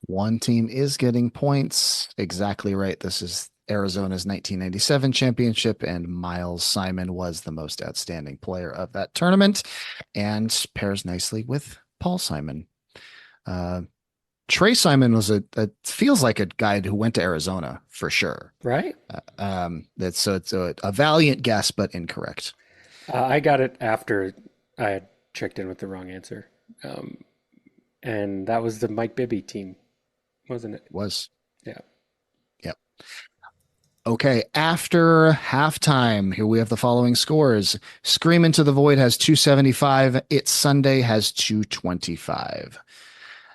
One team is getting points. Exactly right. This is Arizona's 1997 championship, and Miles Simon was the most outstanding player of that tournament and pairs nicely with Paul Simon. Trey Simon was feels like a guy who went to Arizona for sure. Right? It's a valiant guess, but incorrect. I got it after I had checked in with the wrong answer, and that was the Mike Bibby team, wasn't it? Was. Yeah. Yep. Okay, after halftime, here we have the following scores. Scream into the Void has 275. It's Sunday has 225.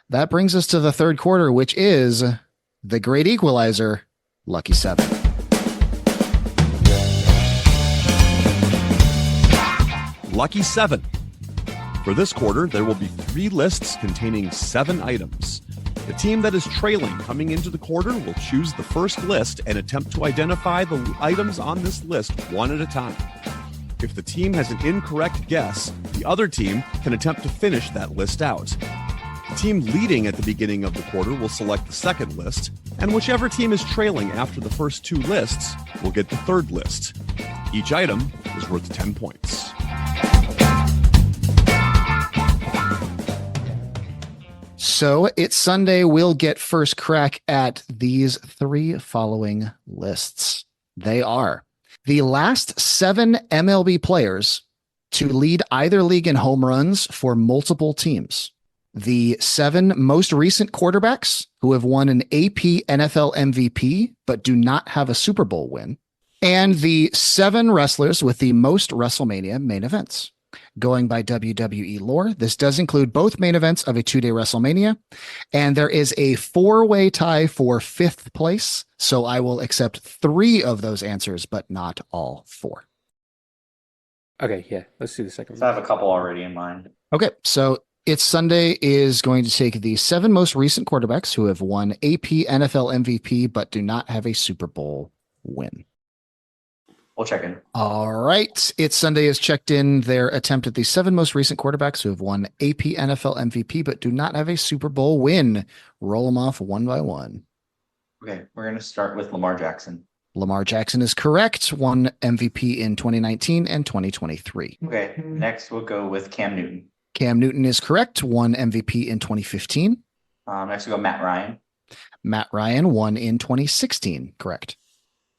That brings us to the third quarter, which is the great equalizer, Lucky 7. Lucky 7. For this quarter, there will be 3 lists containing 7 items. The team that is trailing coming into the quarter will choose the first list and attempt to identify the items on this list one at a time. If the team has an incorrect guess, the other team can attempt to finish that list out. The team leading at the beginning of the quarter will select the second list, and whichever team is trailing after the first 2 lists will get the third list. Each item is worth 10 points. So it's Sunday. We'll get first crack at these 3 following lists. They are the last 7 MLB players to lead either league in home runs for multiple teams, the 7 most recent quarterbacks who have won an AP NFL MVP but do not have a Super Bowl win, and the 7 wrestlers with the most WrestleMania main events. Going by WWE lore, this does include both main events of a 2-day WrestleMania, and there is a 4-way tie for 5th place, so I will accept 3 of those answers, but not all 4. Okay, yeah, let's do the second So I one. have a couple already in mind. Okay, so It's Sunday is going to take the 7 most recent quarterbacks who have won AP NFL MVP but do not have a Super Bowl win. We'll check in. All right. It's Sunday has checked in their attempt at the 7 most recent quarterbacks who have won AP NFL MVP but do not have a Super Bowl win. Roll them off one by one. Okay, we're going to start with Lamar Jackson. Lamar Jackson is correct. Won MVP in 2019 and 2023. Okay, next we'll go with Cam Newton. Cam Newton is correct. Won MVP in 2015. Next we'll go Matt Ryan. Matt Ryan won in 2016. Correct.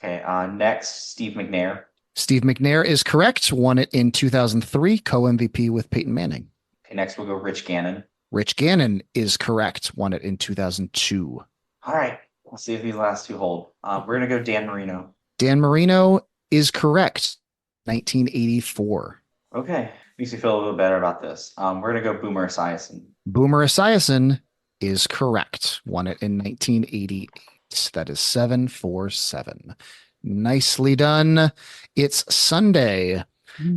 Okay, next Steve McNair. Steve McNair is correct. Won it in 2003. Co-MVP with Peyton Manning. Okay, next we'll go Rich Gannon. Rich Gannon is correct. Won it in 2002. All right, we'll see if these last two hold. We're going to go Dan Marino. Dan Marino is correct. 1984. Okay, makes me feel a little better about this. We're going to go Boomer Esiason. Boomer Esiason is correct. Won it in 1988. That is 7-4-7. Nicely done. It's Sunday.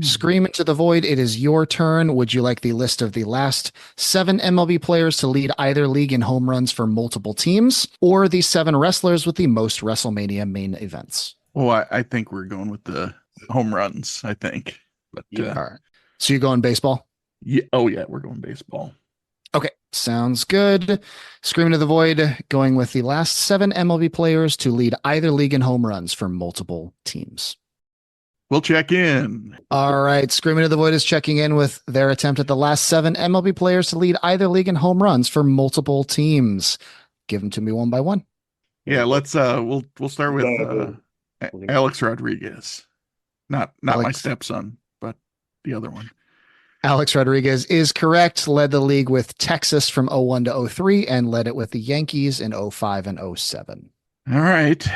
Scream into the void. It is your turn. Would you like the list of the last 7 MLB players to lead either league in home runs for multiple teams, or the 7 wrestlers with the most WrestleMania main events? Well, I think we're going with the home runs, I think. But All right. So you're going baseball? yeah, oh yeah, we're going baseball. Okay, sounds good. Scream into the void, going with the last 7 MLB players to lead either league in home runs for multiple teams. We'll check in. All right, Scream into the void is checking in with their attempt at the last 7 MLB players to lead either league in home runs for multiple teams. Give them to me one by one. Yeah, let's we'll start with Alex Rodriguez. Not my Alex. stepson, but the other one. Alex Rodriguez is correct. Led the league with Texas from 01 to 03 and led it with the Yankees in 05 and 07. All right.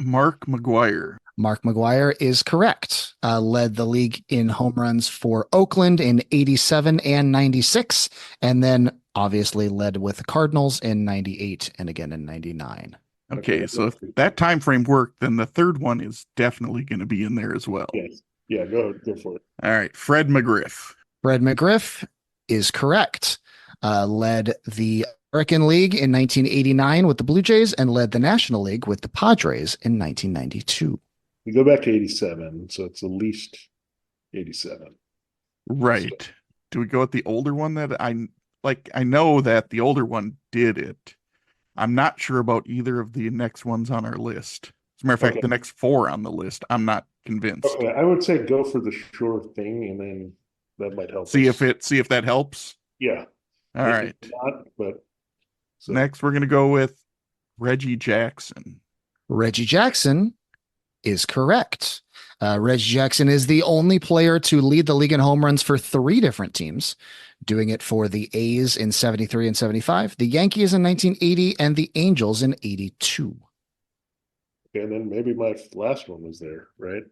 Mark McGuire. Mark McGuire is correct. Led the league in home runs for Oakland in 87 and 96, and then obviously led with the Cardinals in 98 and again in 99. Okay, so if that time frame worked, then the third one is definitely going to be in there as well. Yes. Yeah, go for it. All right, Fred McGriff. Fred McGriff is correct. Led the American League in 1989 with the Blue Jays and led the National League with the Padres in 1992. We go back to 87, so it's at least 87. Right. So, Do we go with the older one that I know that the older one did it. I'm not sure about either of the next ones on our list. As a matter of fact, Okay. the next 4 on the list, I'm not convinced. okay, I would say go for the sure thing, and then that might help. See us. if that helps. Yeah. All right. Maybe not, but so, Next, we're going to go with Reggie Jackson. Reggie Jackson is correct. Reggie Jackson is the only player to lead the league in home runs for 3 different teams, doing it for the A's in 73 and 75, the Yankees in 1980, and the Angels in 82. okay, and then maybe my last one was there, right?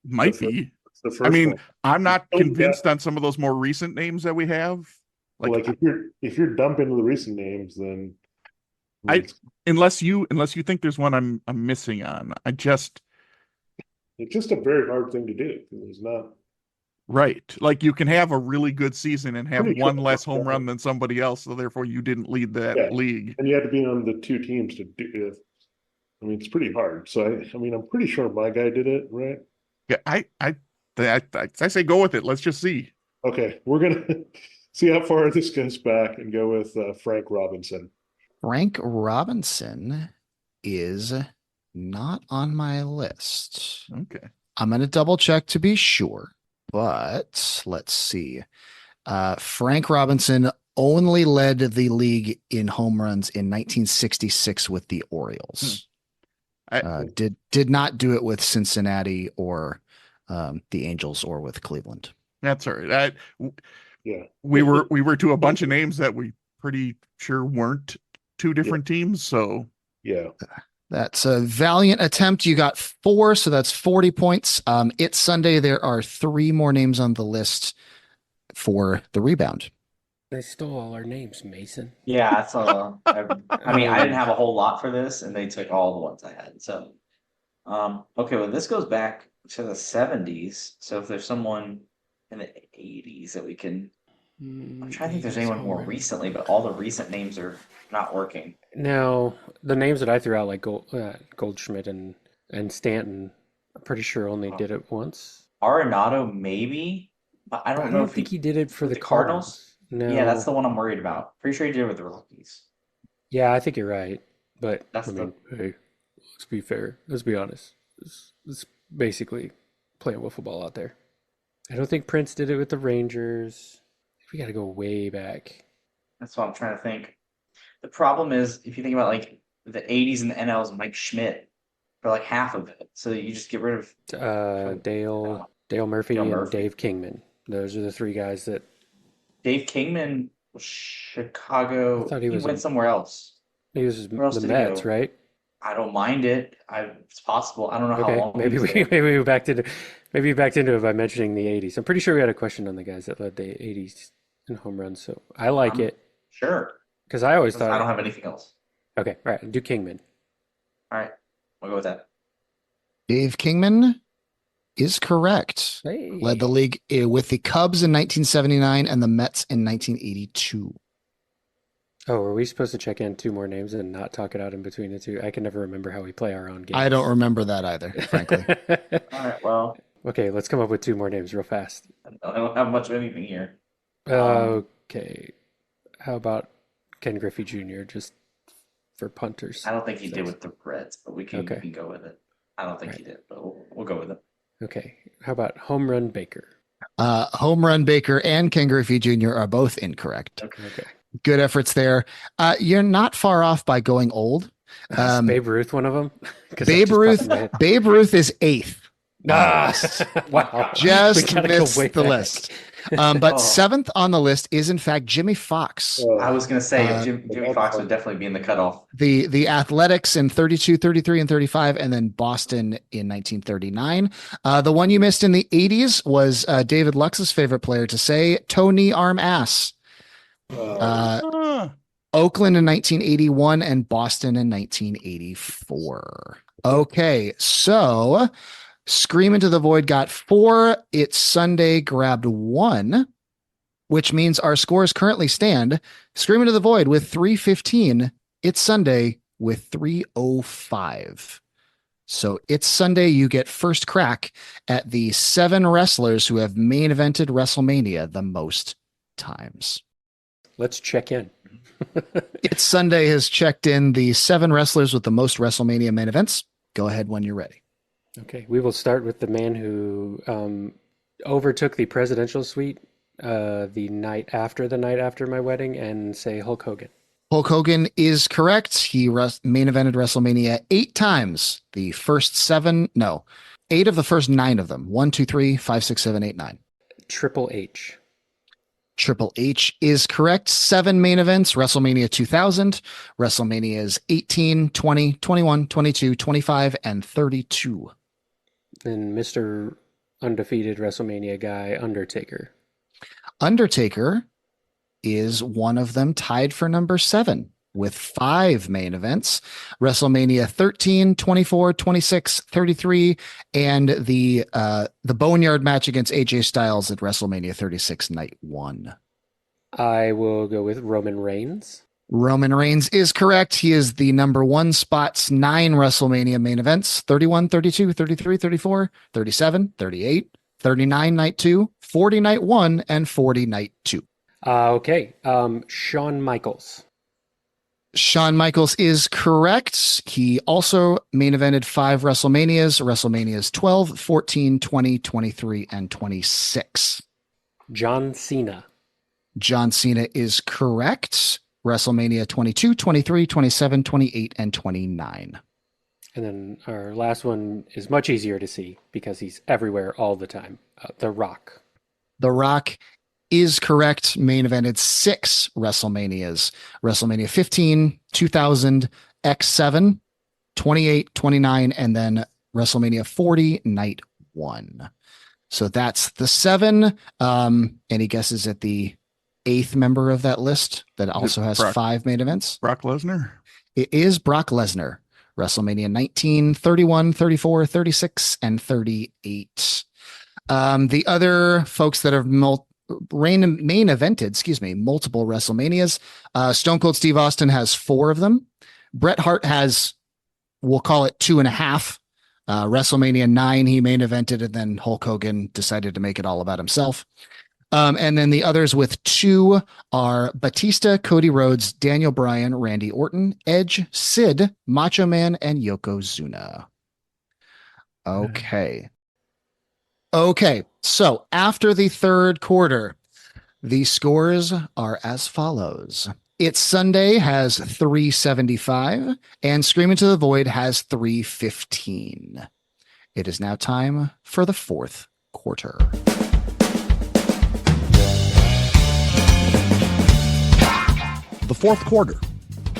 Might The fir- be. The first I mean, one. I'm not Oh, convinced on some of those more recent names that we have. Like if you're dumping the recent names, then Unless you think there's one I'm missing on. it's just a very hard thing to do. It's not. Right. Like you can have a really good season and have Pretty one sure. less home run than somebody else, so therefore you didn't lead that Yeah. league. And you have to be on the 2 teams to do it. I mean, it's pretty hard. So I mean, I'm pretty sure my guy did it, right? Yeah, I say go with it. Let's just see. Okay, we're gonna see how far this goes back and go with Frank Robinson. Frank Robinson is not on my list. Okay. I'm going to double check to be sure, but let's see. Frank Robinson only led the league in home runs in 1966 with the Orioles. Did not do it with Cincinnati or the Angels or with Cleveland. That's all right. Yeah. We were to a bunch of names that we pretty sure weren't 2 different teams, so Yeah. That's a valiant attempt. You got 4, so that's 40 points. It's Sunday. There are 3 more names on the list for the rebound. They stole all our names, Mason. Yeah, that's all. I mean, I didn't have a whole lot for this, and they took all the ones I had. So, okay, well, this goes back to the 70s. So if there's someone in the 80s that we can, I'm trying to think if there's anyone more recently, but all the recent names are not working. Now, the names that I threw out, like Goldschmidt and Stanton, I'm pretty sure only did it once. Arenado, maybe, but I But don't I know don't if think he did it for with the the Cardinals? Cardinals. No. Yeah, that's the one I'm worried about. Pretty sure he did it with the Rockies. Yeah, I think you're right. But That's I mean, hey, let's be fair. Let's be honest. It's basically playing wiffle ball out there. I don't think Prince did it with the Rangers. We got to go way back. That's what I'm trying to think. The problem is, if you think about like the 80s and the NLs, Mike Schmidt for like half of it. So you just get rid of Dale Murphy Dale and Murphy. Dave Kingman. Those are the 3 guys that Dave Kingman was Chicago. I thought he was went in- somewhere else. he was Where else the did he Mets, go? right? I don't mind it. It's possible. I don't know how Okay, long. maybe he was we there. backed into it by mentioning the 80s. I'm pretty sure we had a question on the guys that led the 80s in home runs, so I like it Sure. because I always I thought. don't have anything else. Okay, all right, do Kingman. All right, we'll go with that. Dave Kingman is correct. Hey. Led the league with the Cubs in 1979 and the Mets in 1982. Oh, are we supposed to check in 2 more names and not talk it out in between the two? I can never remember how we play our own games. I don't remember that either, frankly. All right, well, Okay, let's come up with 2 more names real fast. I don't have much of anything here. Okay. How about Ken Griffey Jr. just for punters? I don't think he did with the Reds, but we can go with it. I don't think Right. he did, but we'll go with it. Okay. How about Home Run Baker? Home Run Baker and Ken Griffey Jr. are both incorrect. Okay. Good efforts there. You're not far off by going old. Is Babe Ruth one of them? 'Cause that Babe just popped in my head. Ruth is 8th. Wow. We Just gotta go missed way the back. list. But Oh. 7th on the list is in fact Jimmy Fox. I was going to say Jimmy that's Fox fun. would definitely be in the cutoff. The Athletics in 32, 33, and 35, and then Boston in 1939. The one you missed in the 80s was David Lux's favorite player to say, Tony Arm Ass. Oakland in 1981 and Boston in 1984. Okay, so Scream Into the Void got 4. It's Sunday grabbed 1, which means our scores currently stand Scream Into the Void with 315. It's Sunday with 305. So it's Sunday. You get first crack at the 7 wrestlers who have main evented WrestleMania the most times. Let's check in. It's Sunday has checked in the 7 wrestlers with the most WrestleMania main events. Go ahead when you're ready. Okay, we will start with the man who overtook the presidential suite the night after my wedding and say Hulk Hogan. Hulk Hogan is correct. He main evented WrestleMania 8 times. The first 8 of the first 9 of them. 1, 2, 3, 5, 6, 7, 8, 9. Triple H. Triple H is correct. 7 main events, WrestleMania 2000, WrestleManias 18, 20, 21, 22, 25, and 32. And Mr. Undefeated WrestleMania guy, Undertaker. Undertaker is one of them, tied for number 7 with 5 main events, WrestleMania 13, 24, 26, 33, and the Boneyard match against AJ Styles at WrestleMania 36 night 1. I will go with Roman Reigns. Roman Reigns is correct. He is the number 1 spots 9 WrestleMania main events, 31, 32, 33, 34, 37, 38, 39 night 2, 40 night 1, and 40 night 2. Okay. Shawn Michaels. Shawn Michaels is correct. He also main evented 5 WrestleManias 12, 14, 20, 23, and 26. John Cena. John Cena is correct. WrestleMania 22, 23, 27, 28, and 29. And then our last one is much easier to see because he's everywhere all the time. The Rock. The Rock is correct. Main evented 6 WrestleManias. WrestleMania 15, 2000, X7, 28, 29, and then WrestleMania 40, night 1. So that's the 7. Any guesses at the 8th member of that list that also has 5 main events? Brock Lesnar. It is Brock Lesnar. WrestleMania 19, 31, 34, 36, and 38. The other folks that have main evented, multiple WrestleManias. Stone Cold Steve Austin has 4 of them. Bret Hart has, we'll call it 2.5. WrestleMania 9, he main evented, and then Hulk Hogan decided to make it all about himself. And then the others with 2 are Batista, Cody Rhodes, Daniel Bryan, Randy Orton, Edge, Sid, Macho Man, and Yokozuna. Okay, so after the 3rd quarter, the scores are as follows. It's Sunday has 375, and Scream Into the Void has 315. It is now time for the 4th quarter. The 4th quarter,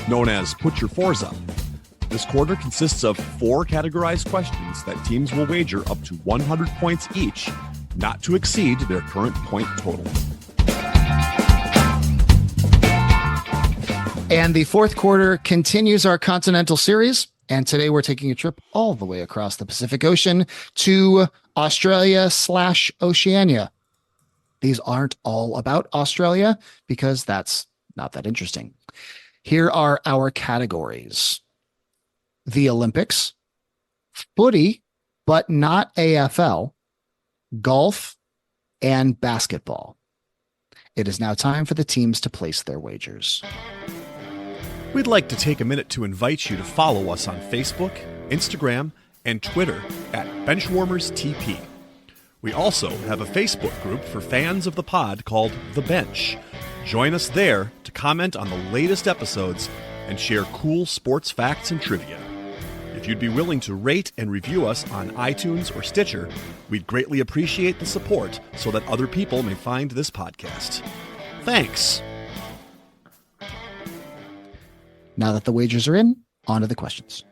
known as Put Your Fours Up. This quarter consists of 4 categorized questions that teams will wager up to 100 points each, not to exceed their current point total. And the 4th quarter continues our Continental Series, And today we're taking a trip all the way across the Pacific Ocean to Australia/Oceania. These aren't all about Australia because that's not that interesting. Here are our categories: the Olympics, footy, but not AFL, golf, and basketball. It is now time for the teams to place their wagers. We'd like to take a minute to invite you to follow us on Facebook, Instagram, and Twitter at BenchwarmersTP. We also have a Facebook group for fans of the pod called The Bench. Join us there to comment on the latest episodes and share cool sports facts and trivia. If you'd be willing to rate and review us on iTunes or Stitcher, we'd greatly appreciate the support so that other people may find this podcast. Thanks. Now that the wagers are in, on to the questions.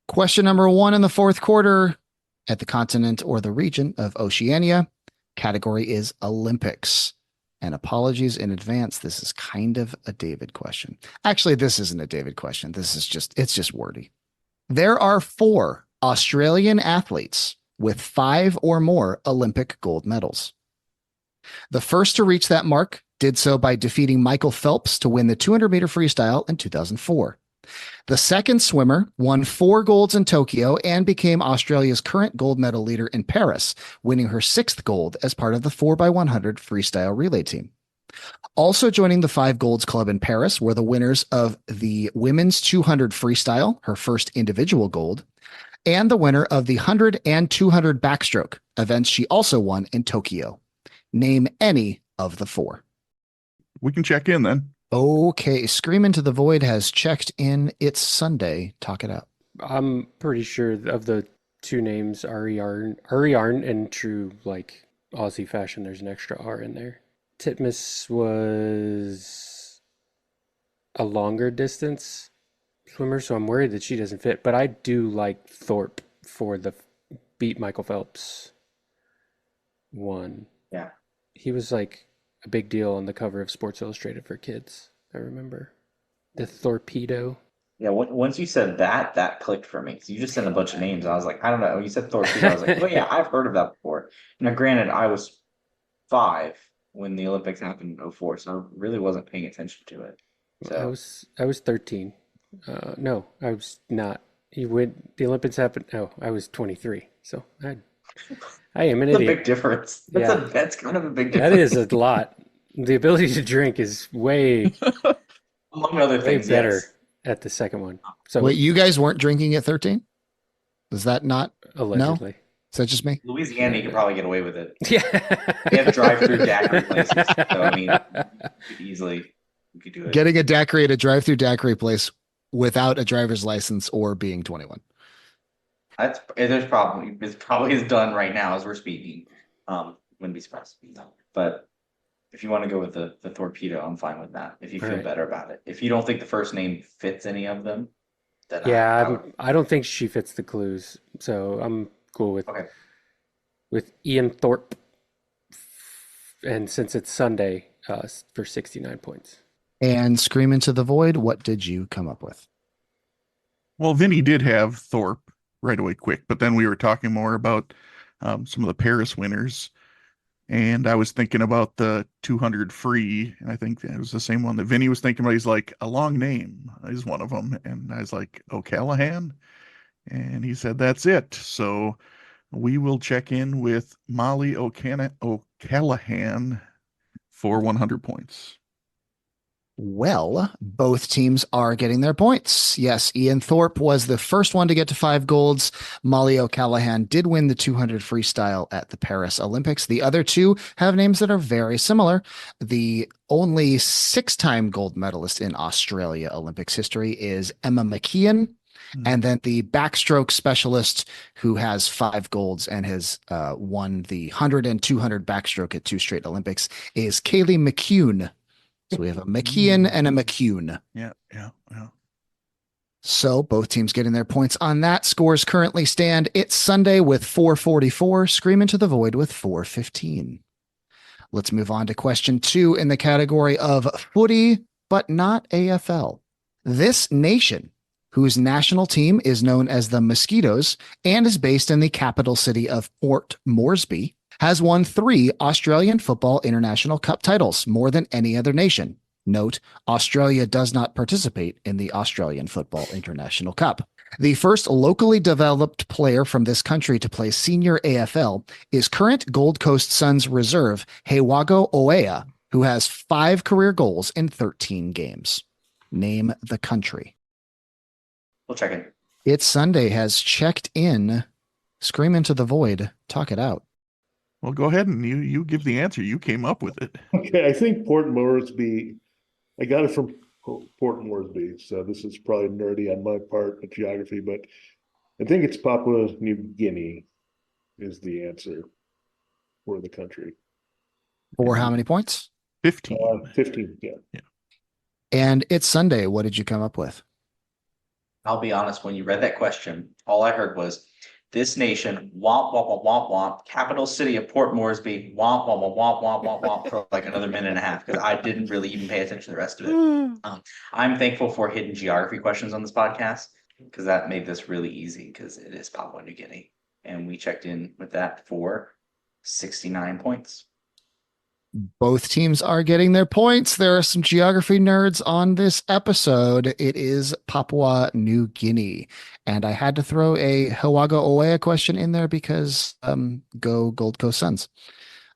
Question number 1 in the fourth quarter at the continent or the region of Oceania. Category is Olympics. And apologies in advance, this is kind of a David question. Actually, this isn't a David question. It's just wordy. There are 4 Australian athletes with 5 or more Olympic gold medals. The first to reach that mark did so by defeating Michael Phelps to win the 200-meter freestyle in 2004. The second swimmer won 4 golds in Tokyo and became Australia's current gold medal leader in Paris, winning her 6th gold as part of the 4x100 freestyle relay team. Also joining the 5 golds club in Paris were the winners of the women's 200 freestyle, her first individual gold, and the winner of the 100 and 200 backstroke, events she also won in Tokyo. Name any of the 4. We can check in then. Okay, Scream Into the Void has checked in. It's Sunday. Talk it out. I'm pretty sure of the 2 names, Ariarn, and true, like, Aussie fashion, there's an extra R in there. Titmus was a longer distance swimmer, so I'm worried that she doesn't fit. But I do like Thorpe for the beat Michael Phelps one. Yeah. He was like a big deal on the cover of Sports Illustrated for kids. I remember the Torpedo. Yeah, once you said that, that clicked for me. So you just sent a bunch of names. I was like, I don't know. When you said Torpedo, I was like, oh yeah, I've heard of that before. Now, granted, I was 5 when the Olympics happened in 2004, so I really wasn't paying attention to it. So I was 13. No, I was not. The Olympics happened. No, I was 23. So I am an that's idiot. a big difference. That's kind of a big That difference. is a lot. The ability to drink is way Among other way things, better yes. at the second one. So Wait, you guys weren't drinking at 13? Was that not? allegedly. Is that just me? Louisiana, you could probably get away with it. Yeah. They have drive-through daiquiri places, so I mean, you could do it. Getting a daiquiri at a drive-through daiquiri place without a driver's license or being 21. It's probably is done right now as we're speaking. Wouldn't be surprised. But if you want to go with the Torpedo, I'm fine with that. If you feel Right. better about it. If you don't think the first name fits any of them, then Yeah, I don't think she fits the clues, so I'm cool with Ian Thorpe. And since it's Sunday, for 69 points. And Scream Into the Void, what did you come up with? Well, Vinnie did have Thorpe right away quick, but then we were talking more about some of the Paris winners. And I was thinking about the 200 free, and I think it was the same one that Vinnie was thinking about. He's like, a long name is one of them. And I was like, O'Callahan? And he said, that's it. So we will check in with Molly O'Callahan for 100 points. Well, both teams are getting their points. Yes, Ian Thorpe was the first one to get to 5 golds. Molly O'Callahan did win the 200 freestyle at the Paris Olympics. The other 2 have names that are very similar. The only 6-time gold medalist in Australia Olympics history is Emma McKeon. And then the backstroke specialist who has 5 golds and has won the 100 and 200 backstroke at 2 straight Olympics is Kaylee McCune. So we have a McKeon and a McCune. Yeah. So both teams getting their points on that. Scores currently stand. It's Sunday with 444. Scream Into the Void with 415. Let's move on to question 2 in the category of footy, but not AFL. This nation, whose national team is known as the Mosquitoes and is based in the capital city of Port Moresby, has won 3 Australian Football International Cup titles, more than any other nation. Note, Australia does not participate in the Australian Football International Cup. The first locally developed player from this country to play senior AFL is current Gold Coast Suns reserve Heiwago Oea, who has 5 career goals in 13 games. Name the country. We'll check in. It's Sunday has checked in. Scream into the void. Talk it out. Well, go ahead and you give the answer. You came up with it. Okay, I think Port Moresby. I got it from Port Moresby, so this is probably nerdy on my part of geography, but I think it's Papua New Guinea is the answer for the country. For how many points? 15. 15, yeah. And it's Sunday. What did you come up with? I'll be honest, when you read that question, all I heard was this nation, womp, womp, womp, womp, womp, capital city of Port Moresby, womp, womp, womp, womp, womp, womp, womp, for like another minute and a half, because I didn't really even pay attention to the rest of it. I'm thankful for hidden geography questions on this podcast, because that made this really easy, because it is Papua New Guinea. And we checked in with that for 69 points. Both teams are getting their points. There are some geography nerds on this episode. It is Papua New Guinea. And I had to throw a Hawaga Oea question in there because go Gold Coast Suns.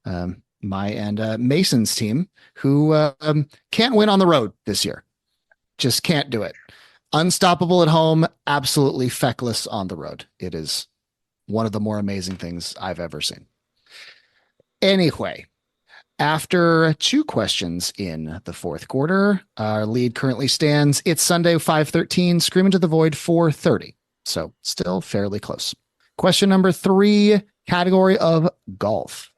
My and Mason's team, who can't win on the road this year. Just can't do it. Unstoppable at home, absolutely feckless on the road. It is one of the more amazing things I've ever seen. Anyway, after 2 questions in the 4th quarter, our lead currently stands. It's Sunday, 5:13, Scream into the Void, 4:30. So still fairly close. Question number 3, category of golf.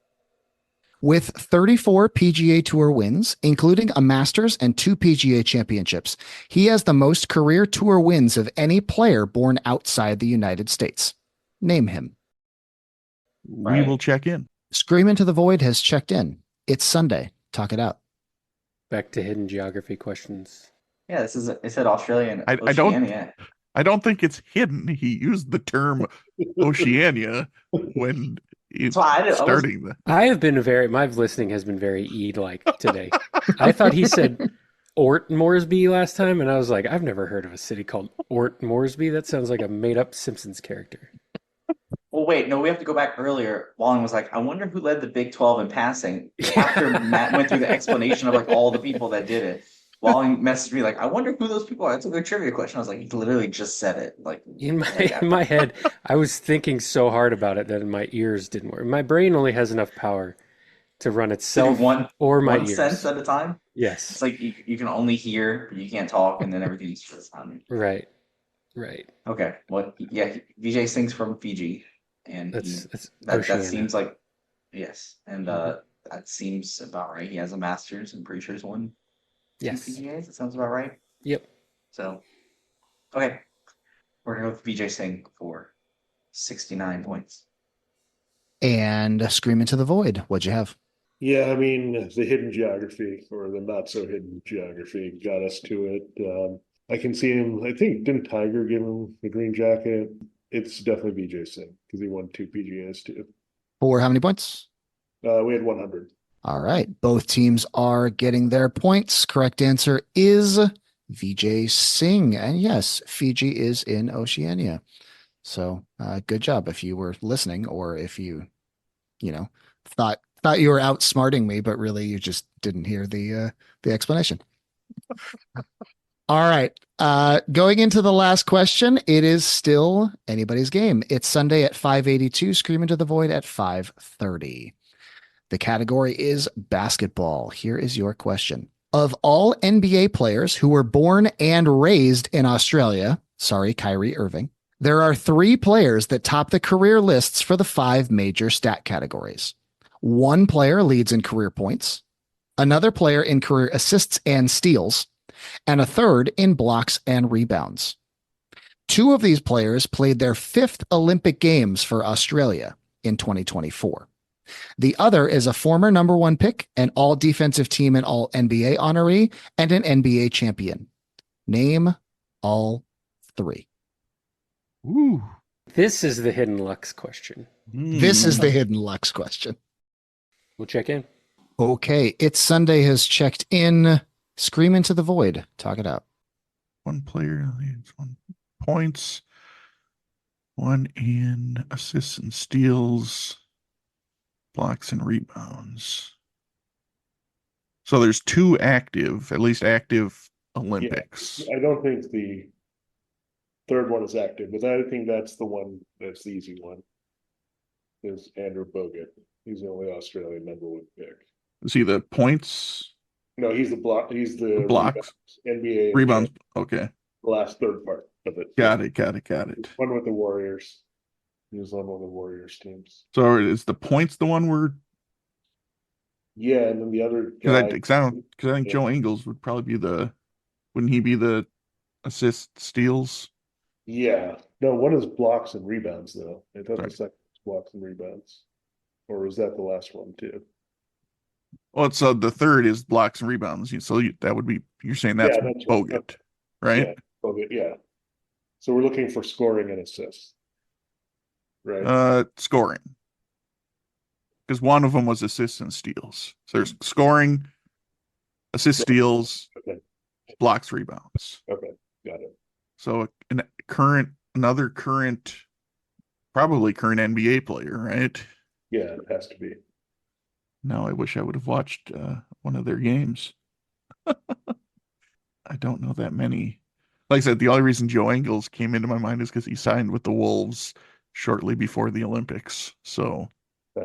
With 34 PGA Tour wins, including a Masters and 2 PGA championships, he has the most career tour wins of any player born outside the United States. Name him. We will check in. Scream into the Void has checked in. It's Sunday. Talk it out. Back to hidden geography questions. Yeah, it said Australia and I don't- Oceania. I don't think it's hidden. He used the term Oceania when So I starting the. I have been my listening has been very Eid-like today. I thought he said Ort Moresby last time, and I was like, I've never heard of a city called Ort Moresby. That sounds like a made-up Simpsons character. Well, wait, no, we have to go back earlier. Wallen was like, I wonder who led the Big 12 in passing. After Matt went through the explanation of like all the people that did it, Wallen messaged me like, I wonder who those people are. That's a good trivia question. I was like, he literally just said it. Like In my head, I was thinking so hard about it that my ears didn't work. My brain only has enough power to run itself or my one ears. sense at a time. Yes. It's like you can only hear, but you can't talk, and then everything's just on. Right. Okay. Well, yeah, VJ sings from Fiji, and That's that Oceania. seems like yes, and that seems about right. He has a master's, and pretty sure he's won 2 Yes. PGAs. That sounds about right. Yep. So, okay, we're gonna go with VJ Singh for 69 points. And Scream into the Void. What'd you have? Yeah, I mean, the hidden geography or the not so hidden geography got us to it. I can see him. I think didn't Tiger give him the green jacket? It's definitely VJ Singh because he won 2 PGAs too. For how many points? We had 100. All right. Both teams are getting their points. Correct answer is VJ Singh. And yes, Fiji is in Oceania. So good job if you were listening or if you thought you were outsmarting me, but really you just didn't hear the explanation. All right. Going into the last question, it is still anybody's game. It's Sunday at 5:82, Scream into the Void at 5:30. The category is basketball. Here is your question. Of all NBA players who were born and raised in Australia, sorry, Kyrie Irving, there are 3 players that top the career lists for the 5 major stat categories. 1 player leads in career points, another player in career assists and steals, and a third in blocks and rebounds. 2 of these players played their 5th Olympic Games for Australia in 2024. The other is a former number 1 pick, an all defensive team and all NBA honoree, and an NBA champion. Name all three. Ooh. This is the hidden Lux question. This is the hidden Lux question. We'll check in. Okay, It's Sunday has checked in. Scream into the void. Talk it out. One player leads 1 points. 1 in assists and steals, blocks and rebounds. So there's 2 active, at least active Olympics. I don't think the third one is active, but I think that's the one that's the easy one. Is Andrew Bogut. He's the only Australian #1 pick. Is he the points? No, he's the block. He's the blocks. NBA Rebounds. Okay. The last third part of it. Got it. One with the Warriors. He was on one of the Warriors teams. So is the points the one where? Yeah, and then the other Because guy. I think Joe Ingles would probably be the. Wouldn't he be the assist steals? Yeah. No, one is blocks and rebounds though. I thought Right. the second was blocks and rebounds. Or was that the last one too? Well, so the third is blocks and rebounds. So that would be, you're saying that's Bogut, Okay. right? Yeah, Bogut, yeah. So we're looking for scoring and assists. Right. Scoring. Because one of them was assists and steals. So there's scoring, assist steals, Okay. blocks, rebounds. Okay. Got it. So another current, probably current NBA player, right? Yeah, it has to be. No, I wish I would have watched one of their games. I don't know that many. Like I said, the only reason Joe Ingles came into my mind is because he signed with the Wolves shortly before the Olympics. So Yeah,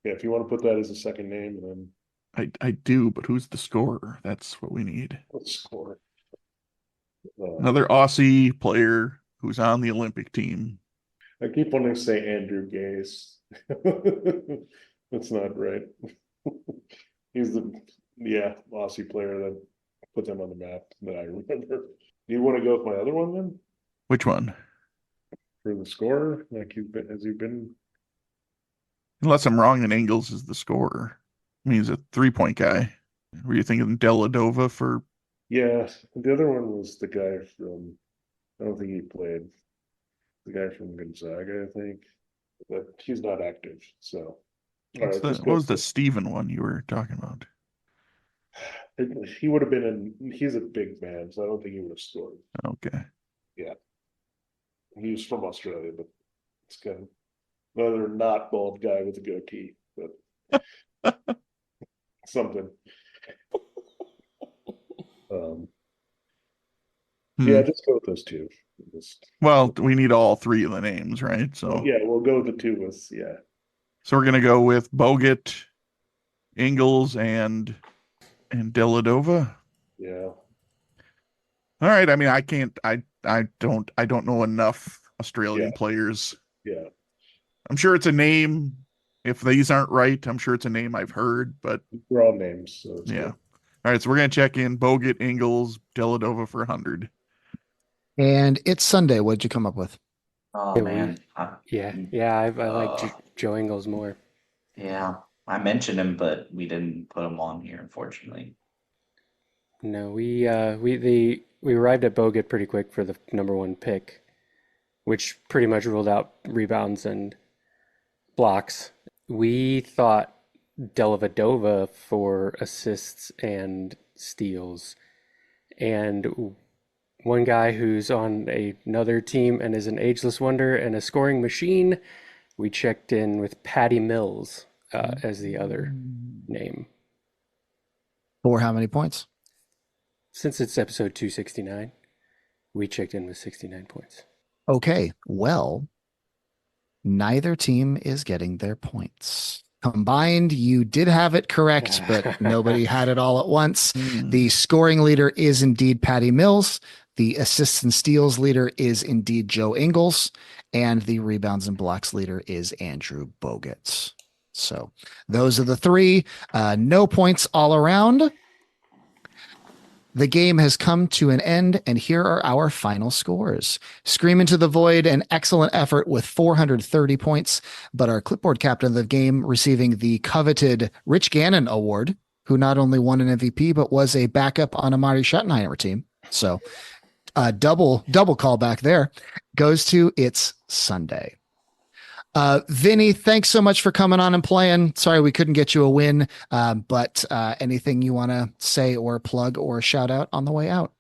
if you want to put that as a second name, then I do, but who's the scorer? That's what we need. let's score. Another Aussie player who's on the Olympic team. I keep wanting to say Andrew Gaze. That's not right. He's the Aussie player that put them on the map that I remember. Do you want to go with my other one then? Which one? For the scorer? Has he been? Unless I'm wrong, then Ingles is the scorer. I mean, he's a 3-point guy. Were you thinking Deladova for? Yeah, the other one was the guy from, I don't think he played. The guy from Gonzaga, I think. But he's not active, so. What was the Steven one you were talking about? He would have been he's a big man, so I don't think he would have scored. Okay. Yeah. He was from Australia, but it's kind of another not bald guy with a goatee, but something. Yeah, just go with those two. Well, we need all 3 of the names, right? So yeah, we'll go with the 2 with So we're gonna go with Bogut, Ingles, and Deladova. Yeah. All right. I mean, I don't know enough Australian players. Yeah. I'm sure it's a name. If these aren't right, I'm sure it's a name I've heard, but we're all names. So yeah. Good. All right. So we're going to check in Bogut, Ingles, Deladova for 100. And It's Sunday. What'd you come up with? Oh, man. I like Joe Ingles more. Yeah. I mentioned him, but we didn't put him on here, unfortunately. No, we arrived at Bogut pretty quick for the #1 pick, which pretty much ruled out rebounds and blocks. We thought Dellavedova for assists and steals, and one guy who's on another team and is an ageless wonder and a scoring machine. We checked in with Patty Mills as the other name. For how many points? Since it's episode 269, we checked in with 69 points. Okay, well, neither team is getting their points. Combined, you did have it correct, but nobody had it all at once. The scoring leader is indeed Patty Mills. The assists and steals leader is indeed Joe Ingles. And the rebounds and blocks leader is Andrew Bogut. So those are the 3. No points all around. The game has come to an end, and here are our final scores. Scream into the Void, an excellent effort with 430 points, but our clipboard captain of the game receiving the coveted Rich Gannon Award, who not only won an MVP, but was a backup on a Marty Schottenheimer team. So double callback there, goes to It's Sunday. Vinnie, thanks so much for coming on and playing. Sorry we couldn't get you a win, but anything you want to say or plug or shout out on the way out?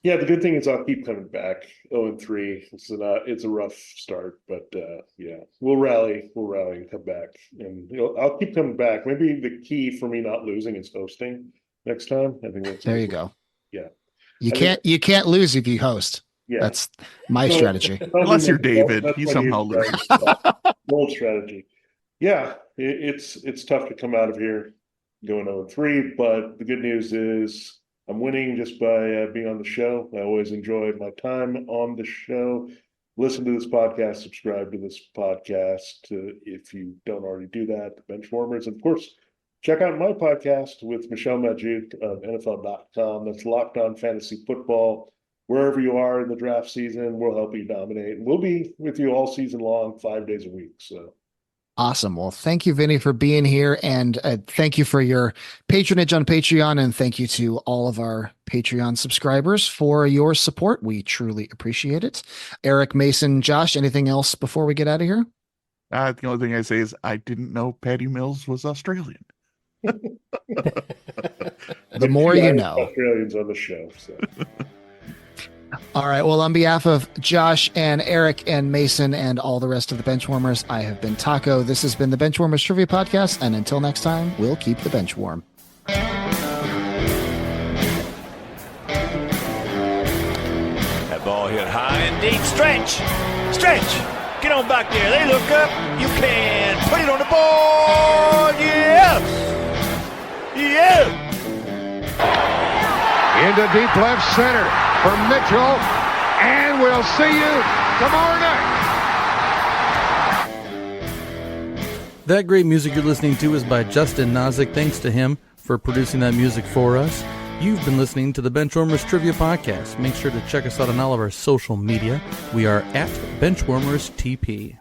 Yeah, the good thing is I'll keep coming back. 0-3. It's a rough start, but yeah, we'll rally and come back. And I'll keep coming back. Maybe the key for me not losing is hosting next time. I think that's there you go. Yeah. You can't lose if you host. Yeah. That's my strategy. Unless you're David, you somehow lose. Bold strategy. Yeah, it's tough to come out of here going 0-3, but the good news is I'm winning just by being on the show. I always enjoy my time on the show. Listen to this podcast, subscribe to this podcast if you don't already do that, the Benchwarmers. And of course, check out my podcast with Michelle Majuk of NFL.com. That's Locked On Fantasy Football. Wherever you are in the draft season, we'll help you dominate. And we'll be with you all season long, 5 days a week. So awesome. Well, thank you, Vinnie, for being here. And thank you for your patronage on Patreon. And thank you to all of our Patreon subscribers for your support. We truly appreciate it. Eric, Mason, Josh, anything else before we get out of here? The only thing I say is I didn't know Patty Mills was Australian. The more you know. Australians on the show. So. All right. Well, on behalf of Josh and Eric and Mason and all the rest of the Benchwarmers, I have been Taco. This has been the Benchwarmers Trivia Podcast. And until next time, we'll keep the bench warm. That ball hit high and deep. Stretch. Get on back there. They look up. You can put it on the board. Yes. Into deep left center for Mitchell, and we'll see you tomorrow night. That great music you're listening to is by Justin Nozick. Thanks to him for producing that music for us. You've been listening to the Benchwarmers Trivia Podcast. Make sure to check us out on all of our social media. We are at Benchwarmers TP.